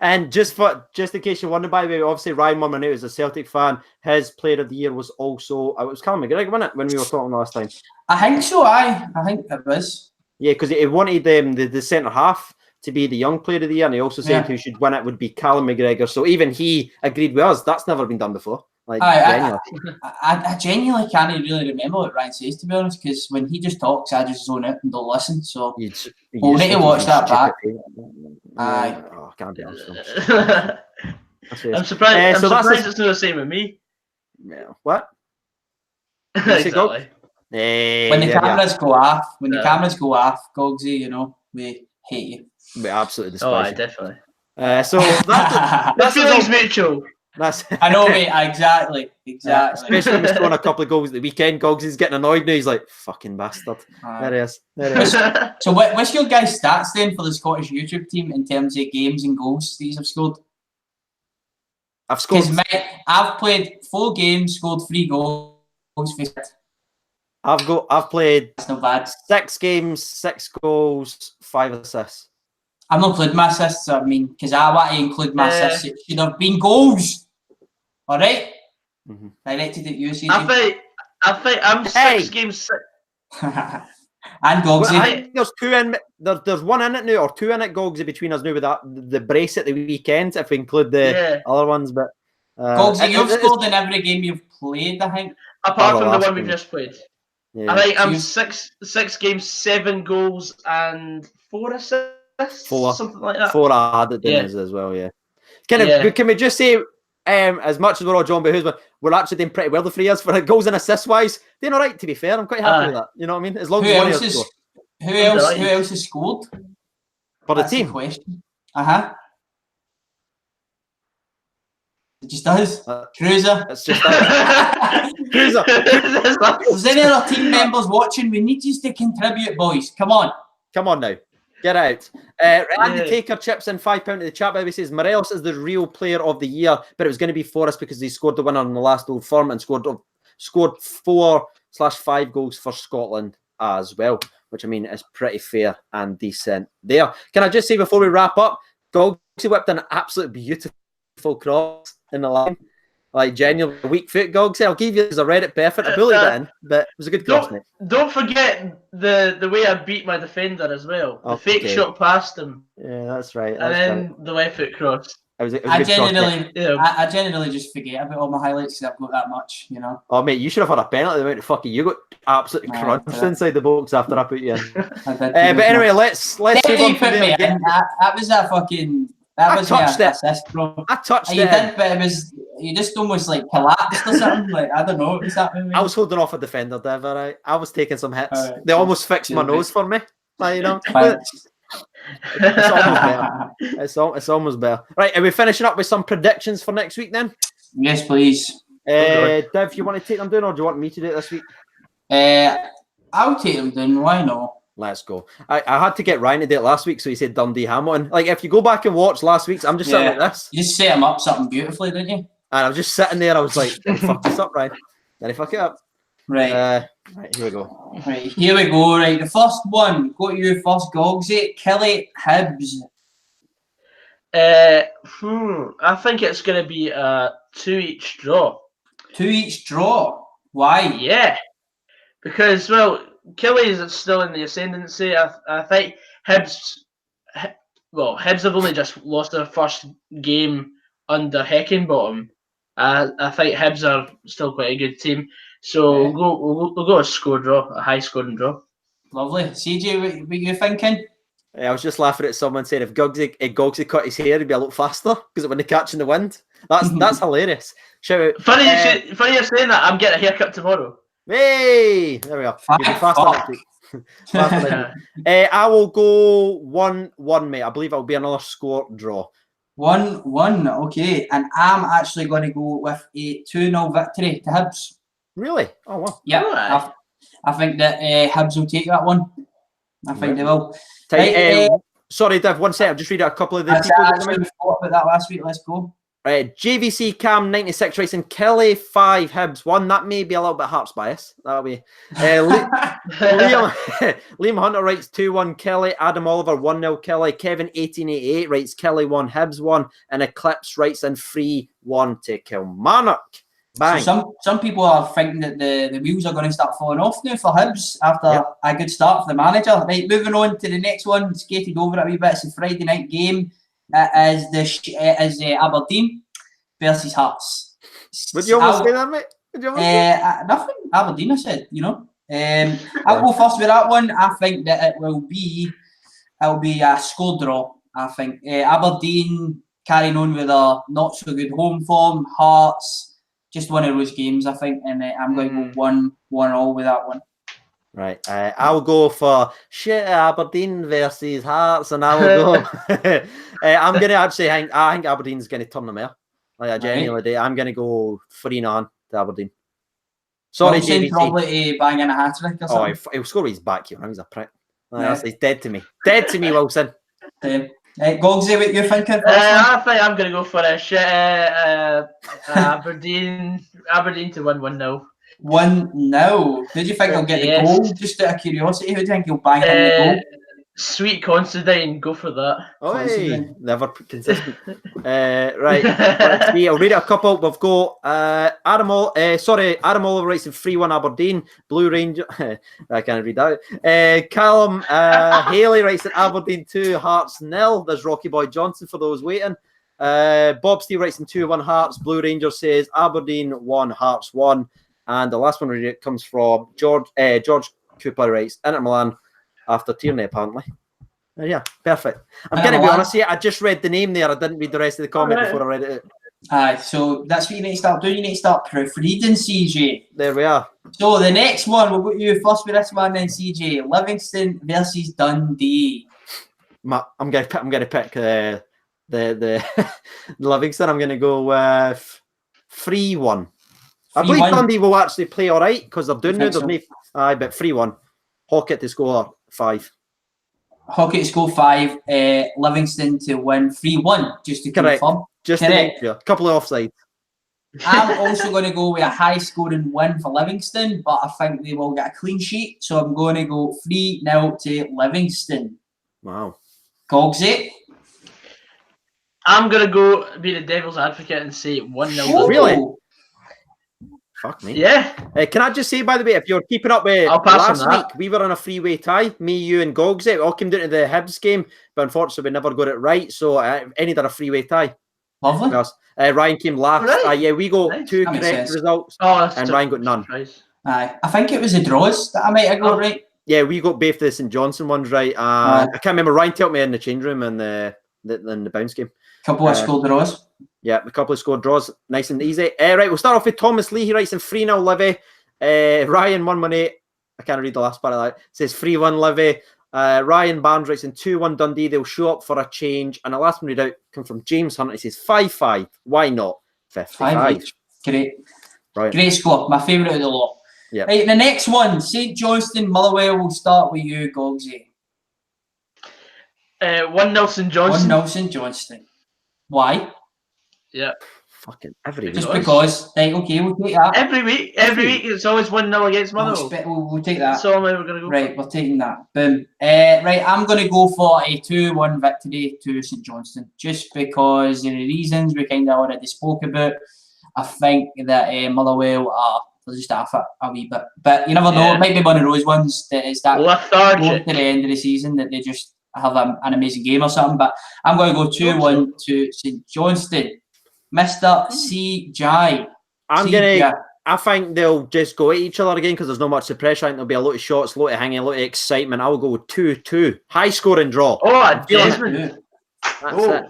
And just in case you wonder, by the way, obviously Ryan Murmanu is a Celtic fan. His player of the year was also it was Callum McGregor, wasn't it? When we were talking last time. I think so. I think it was. Yeah, because he wanted the centre half to be the young player of the year, and he also said who should win it would be Callum McGregor. So even he agreed with us. That's never been done before. Like, I genuinely can't really remember what Ryan says, to be honest, because when he just talks, I just zone out and don't listen. So we'll need to watch that back. Aye. Oh, I can't be honest. I'm surprised. I'm surprised it's not the same with me. Yeah. What? Exactly. When the cameras go off, Gogsy, you know, we hate you. We absolutely despise you. Definitely. So that's feelings mutual. I know, mate. Exactly. Especially when he's scoring a couple of goals at the weekend. Gogs is getting annoyed now. He's like, fucking bastard. There he is. So what's your guys' stats then for the Scottish YouTube team in terms of games and goals these have scored? I've scored. I've played 4 games, scored 3 goals. I've played That's not bad. 6 games, 6 goals, 5 assists. I've not included my assists, I mean, because I want to include my assists. It should have been goals. All right? Mm-hmm. Directed at you, CJ. I think I'm 6 games 6. And Gogsy. I think there's 2 in. There's 1 in it now, or 2 in it, Gogsy, between us now with the brace at the weekend, if we include the other ones. But Gogsy, you've scored in every game you've played, I think. Apart from the one we've just played. Yeah. I think I'm 6 games, 7 goals, and 4 assists. 4, something like that. 4 I added in as well. Yeah. Can we just say, as much as we're all John Behoos, but we're actually doing pretty well the 3 years for goals and assists wise. Doing all right, to be fair. I'm quite happy with that. You know what I mean? As long as one of us score. Who else has scored for the team? Question. It just does. Cruiser. It's just that. Cruiser. If there's any other team members watching, we need you to contribute, boys. Come on now. Get out. Andy Taker chips in £5 to the chat. By the way, says Morelos is the real player of the year, but it was going to be Forrest because he scored the winner in the last Old Firm and scored 4/5 goals for Scotland as well, which I mean is pretty fair and decent there. Can I just say before we wrap up, Gogsy whipped an absolute beautiful cross in the line. Like, genuine weak foot, Gogsy. I'll give you as a Reddit perfect. I bullied it in, but it was a good cross, mate. Don't forget the way I beat my defender as well. The fake shot past him. Yeah, that's right. And then the left foot cross. I generally just forget about all my highlights because I've got that much, you know. Oh, mate, you should have had a penalty. The amount of fucking you got absolutely crunched inside the box after I put you in. But anyway, let's move on from there. That was a fucking. That was my assist, bro. I touched it. You did, but it was you just almost like collapsed or something. Like, I don't know what was happening. I was holding off a defender, Dev. All right, I was taking some hits. They almost fixed my nose for me. Like, you know, it's almost better. It's almost better. Right, are we finishing up with some predictions for next week then? Yes, please. Dev, you want to take them down, or do you want me to do it this week? I'll take them down. Why not? Let's go. I had to get Ryan to do it last week, so he said Dundee Hamilton. Like, if you go back and watch last week's, I'm just sitting like this. You just set him up something beautifully, didn't you? And I was just sitting there. I was like, fuck this up, Ryan. Then he fuck it up. Right. Right, here we go. Right, here we go. Right, the first one. Go to you first, Gogsy. Kelly Hibs. I think it's going to be a 2-each draw. 2-each draw? Why? Yeah. Because, well, Kelly is still in the ascendancy. I think Hibs have only just lost their first game under Heckingbottom. I think Hibs are still quite a good team. So we'll go a score draw, a high scoring draw. Lovely. CJ, what are you thinking? I was just laughing at someone saying if Gogsy cut his hair, he'd be a lot faster because when they catch in the wind. That's hilarious. Shout out. Funny you're saying that. I'm getting a haircut tomorrow. Hey, there we are. You'll be faster next week. I will go 1-1, mate. I believe it'll be another score draw. 1-1, okay. And I'm actually going to go with a 2-0 victory to Hibs. Really? Oh, wow. Yeah, right. I think that Hibs will take that one. I think they will. Sorry, Dev, 1 second. I'll just read out a couple of the people. We thought about that last week. Let's go. JVC Cam 96 writes in Kelly 5 Hibs 1. That may be a little bit Hearts bias. That'll be Liam Hunter writes 2-1 Kelly. Adam Oliver 1-0 Kelly. Kevin 1888 writes Kelly 1 Hibs 1, and Eclipse writes in 3-1 to Kilmarnock. Bang. So some people are thinking that the wheels are going to start falling off now for Hibs after a good start for the manager. Right, moving on to the next one. Skated over it a wee bit. It's a Friday night game. As Aberdeen versus Hearts. Would you almost say that, mate? Nothing. Aberdeen, I said. I'll go first with that one. I think that it will be a score draw. I think Aberdeen carrying on with a not so good home form. Hearts, just one of those games, I think, and I'm going to go 1-1 with that one. Right, I'll go for Aberdeen versus Hearts, and I will go. I'm going to actually I think Aberdeen's going to turn them out. Like I genuinely do. I'm going to go 3-0 to Aberdeen. Sorry, Wilson JVC. probably bang in a hat trick or something. He'll score his back here. He's a prick. He's dead to me. Dead to me, Wilson. Gogsy, what you thinking? I think I'm going to go for Aberdeen to win 1-0. 1-0. Who do you think will get the goal? Just out of curiosity, who do you think he'll bang in the goal? Sweet Considine, go for that. Oh, hey, never consistent. Right, let's see. I'll read it a couple. We've got Adam Oliver writes in 3-1 Aberdeen. Blue Ranger. I can't read that. Callum Haley writes in Aberdeen 2, Hearts 0. There's Rocky Boy Johnson for those waiting. Bob Steele writes in 2-1 Hearts. Blue Ranger says Aberdeen 1, Hearts 1. And the last one comes from George Cooper writes Inter Milan after Tierney, apparently. Yeah, perfect. I'm going to be honest here. I just read the name there. I didn't read the rest of the comment before I read it. Aye, so that's what you need to start doing. You need to start proofreading, CJ. There we are. So the next one, we'll go you first with this one then, CJ. Livingston versus Dundee. I'm going to pick the Livingston. I'm going to go with 3-1. I believe Dundee will actually play all right because they're doing it. Aye, but 3-1. Hockett to score 5. Hockett to score 5. Livingston to win 3-1. Just to confirm. Just correct. To make a couple of offsides. I'm also going to go with a high-scoring win for Livingston, but I think they will get a clean sheet. So I'm going to go 3-0 to Livingston. Wow. Cogsy? I'm going to go be the devil's advocate and say 1-0. Really? Fuck me. Yeah. Can I just say, by the way, if you're keeping up with last week, we were on a three-way tie. Me, you, and Gogs. It all came down to the Hibs game, but unfortunately, we never got it right. So I ended on a three-way tie. Lovely. Because, Ryan came last. Right. Yeah, we got 2 correct results, and Ryan got none. Aye, I think it was the draws that I might have got right. Yeah, we got both the St Johnson ones right. I can't remember. Ryan told me in the change room and the bounce game. Couple of score draws. Yeah, a couple of score draws, nice and easy. Right, we'll start off with Thomas Lee. He writes in 3-0 Livy. Ryan 118. I can't read the last part of that. It says 3-1 Livy. Ryan Barnes writes in 2-1 Dundee. They'll show up for a change. And the last one read out comes from James Hunt. He says 5-5. Why not 55? Great. Right. Great score. My favourite of the lot. Yeah. Right, the next one, St Johnstone, Motherwell. We'll start with you, Gogsy. 1-0 St Johnstone. 1-0 St Johnstone. Why? Yeah. Fucking every week. Just because. Right, okay, we'll take that. Every week it's always 1-0 against Motherwell. We'll take that. So we're going to go. Right, we're taking that. Boom. Right, I'm going to go for a 2-1 victory to St Johnstone. Just because of the reasons we kind of already spoke about. I think that Motherwell are just off it a wee bit. But you never know. It might be one of those ones that is that lethargic to the end of the season that they just have an amazing game or something. But I'm going to go 2-1 to St Johnstone. Mr. CJ. I think they'll just go at each other again because there's not much pressure. I think there'll be a lot of shots, a lot of hanging, a lot of excitement. I'll go 2-2. High scoring draw. Oh, Desmond. That's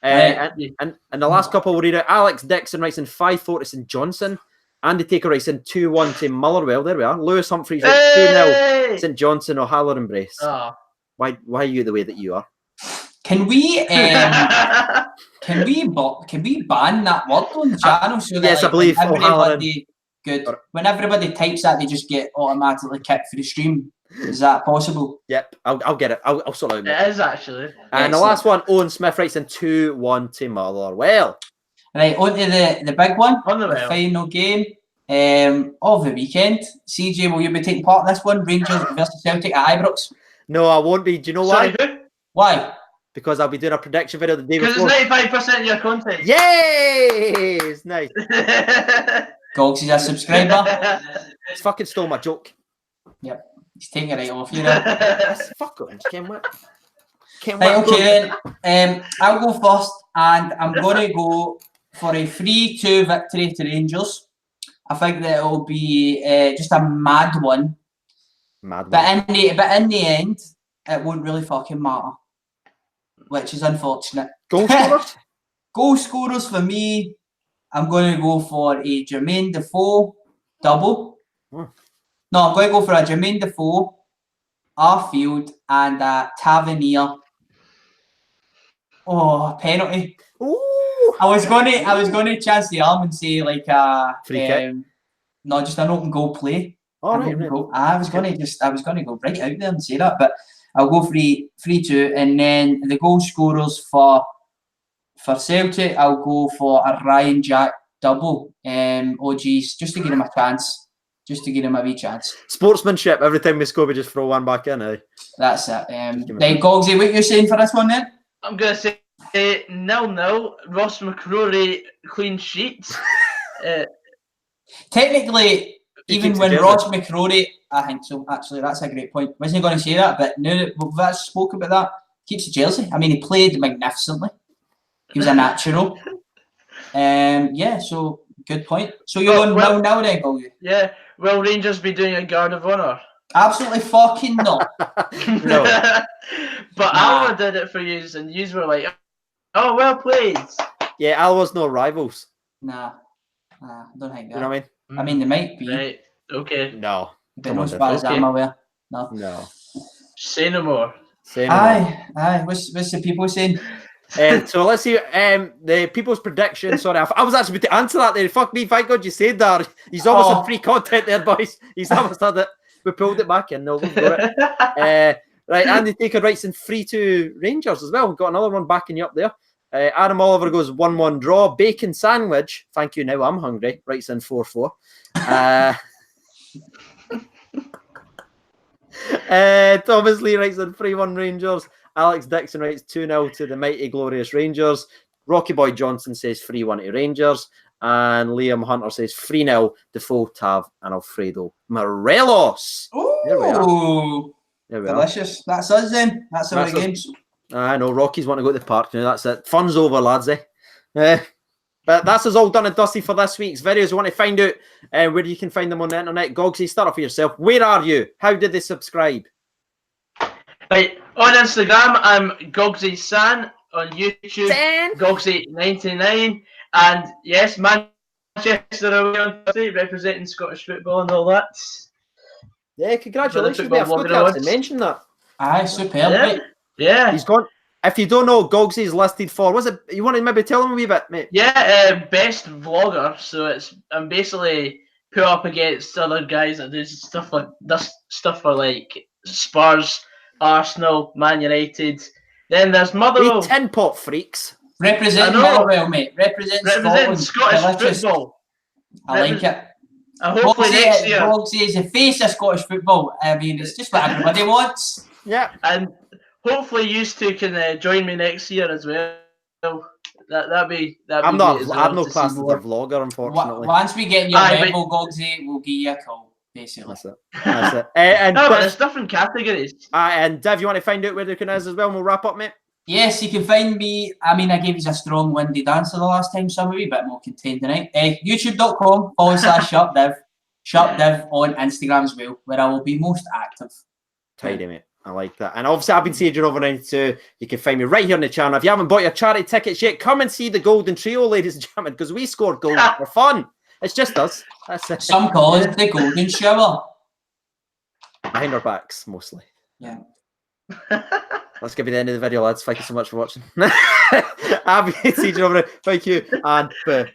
it. And the last couple we'll read out. Alex Dixon writes in 5-4 to St Johnson. Andy Taker writes in 2-1 to Motherwell. There we are. Lewis Humphreys writes 2-0 St Johnson. O'Halloran Embrace. Oh. Why are you the way that you are? Can we ban that word on the channel so that yes, I believe when everybody types that they just get automatically kicked for the stream? Is that possible? Yep, I'll get it. I'll sort it out. It is actually. And the last one, Owen Smith writes in 2-1 to Motherwell. Right, on to the big one, On the the rail. final game of the weekend. CJ, will you be taking part in this one? Rangers versus Celtic at Ibrox. No, I won't be. Do you know Sorry, why? who? Why? Because I'll be doing a prediction video the day Because before. it's 95% of your content. Yay! It's nice. Gogs is a subscriber. It's fucking stole my joke. Yep, he's taking it right off you there. Yes, fuck it. Can't wait. Right, okay then. I'll go first, and I'm going to go for a 3-2 victory to Rangers. I think that it'll be just a mad one. Mad one. But in the end, it won't really fucking matter, which is unfortunate. Goal scorers? Goal scorers for me, I'm going to go for a Jermaine Defoe double. Oh. No, I'm going to go for a Jermaine Defoe, Arfield, and a Tavernier. Oh, penalty. Ooh. I was going to chance the arm and say like a Free kick? no, just an open goal play. All An right. open goal. I was going to go right out there and say that, but I'll go 3-2, and then the goal scorers for Celtic, I'll go for a Ryan Jack double. OGs, just to give him a chance, just to give him a wee chance. Sportsmanship. Every time we score, we just throw one back in. Eh? That's it. Right, Gogsy, what you saying for this one then? I'm going to say 0-0. Ross McCrory clean sheet. Technically, He even keeps when it Ross McCrory, I think so. Actually, that's a great point. Wasn't going to say that, but now that we've spoke about that, keeps the jersey. I mean, he played magnificently. He was a natural. Yeah, so good point. So you're on now then, Gogsy? Yeah. Will Rangers be doing a guard of honour? Absolutely fucking not. No. But Alma did it for you, and you were like, "Oh, well played." Yeah, Alwa's no rivals. Nah, I don't think that. You know what I mean? I mean, they might be, Right. Okay. No. but Come not on, as far as okay. I'm aware. No. No. Say no more. Say no more. Aye. What's the people saying? So let's see the people's prediction. Sorry, I was actually about to answer that there. Fuck me, thank God you said that. He's almost on free content there, boys. He's almost had it. We pulled it back in. No, we've got it. Right, Andy Taker writes in 3-2 Rangers as well. We've got another one backing you up there. Adam Oliver goes 1-1 draw. Bacon Sandwich, thank you, now I'm hungry, writes in 4-4. Thomas Lee writes in 3-1 Rangers. Alex Dixon writes 2-0 to the mighty glorious Rangers. Rocky Boy Johnson says 3-1 to Rangers. And Liam Hunter says 3-0 Defoe, Tav and Alfredo Morelos. There we are. Ooh, There we are. delicious. That's us then. That's our That's us. games. I know, Rockies want to go to the park now. That's it. Fun's over, lads. But that's us all done and dusty for this week's videos. We want to find out where you can find them on the internet. Gogsy, start off for yourself. Where are you? How did they subscribe? Right, on Instagram, I'm Gogsy San. On YouTube, San. Gogsy99. And yes, Manchester away on Thursday, representing Scottish football and all that. Yeah, congratulations, football mate. I forgot vlogger to actually awards. mention that. Aye, superb. Yeah. Mate. Yeah. He's gone. If you don't know, Gogsy's listed for, was it? You want to maybe tell him a wee bit, mate? Yeah, best vlogger. So I'm basically put up against other guys that do stuff like this, stuff for like Spurs, Arsenal, Man United. Then there's We Motherwell. tin pot freaks. Represent I know. Motherwell, mate. Represent Scottish Delicious. football. I like it. Hopefully next year. Bogsy is the face of Scottish football. I mean, it's just what everybody wants. Yeah. And hopefully you two can join me next year as well. That'd be I'm great not. as well I'm no to see class as a more. vlogger, unfortunately. Once we get your Aye, level, Gogsy, we'll give you a call, basically. That's it. That's it. And No, but it's different categories. and Dev, you want to find out where the can is as well, and we'll wrap up, mate. Yes, you can find me. I mean, I gave you a strong windy dancer the last time, so I'm a wee bit more contained tonight. YouTube.com/sharpdiv. Sharpdiv on Instagram as well, where I will be most active. Tidy, mate. I like that. And obviously, I've been seeing you over 92. You can find me right here on the channel. If you haven't bought your charity tickets yet, come and see the Golden Trio, ladies and gentlemen, because we scored goals for fun. It's just us. That's it. Some call it the golden shower. Behind our backs, mostly. Yeah. That's going to be the end of the video, lads. Thank you so much for watching. I've been seeing you over there. Thank you, and bye.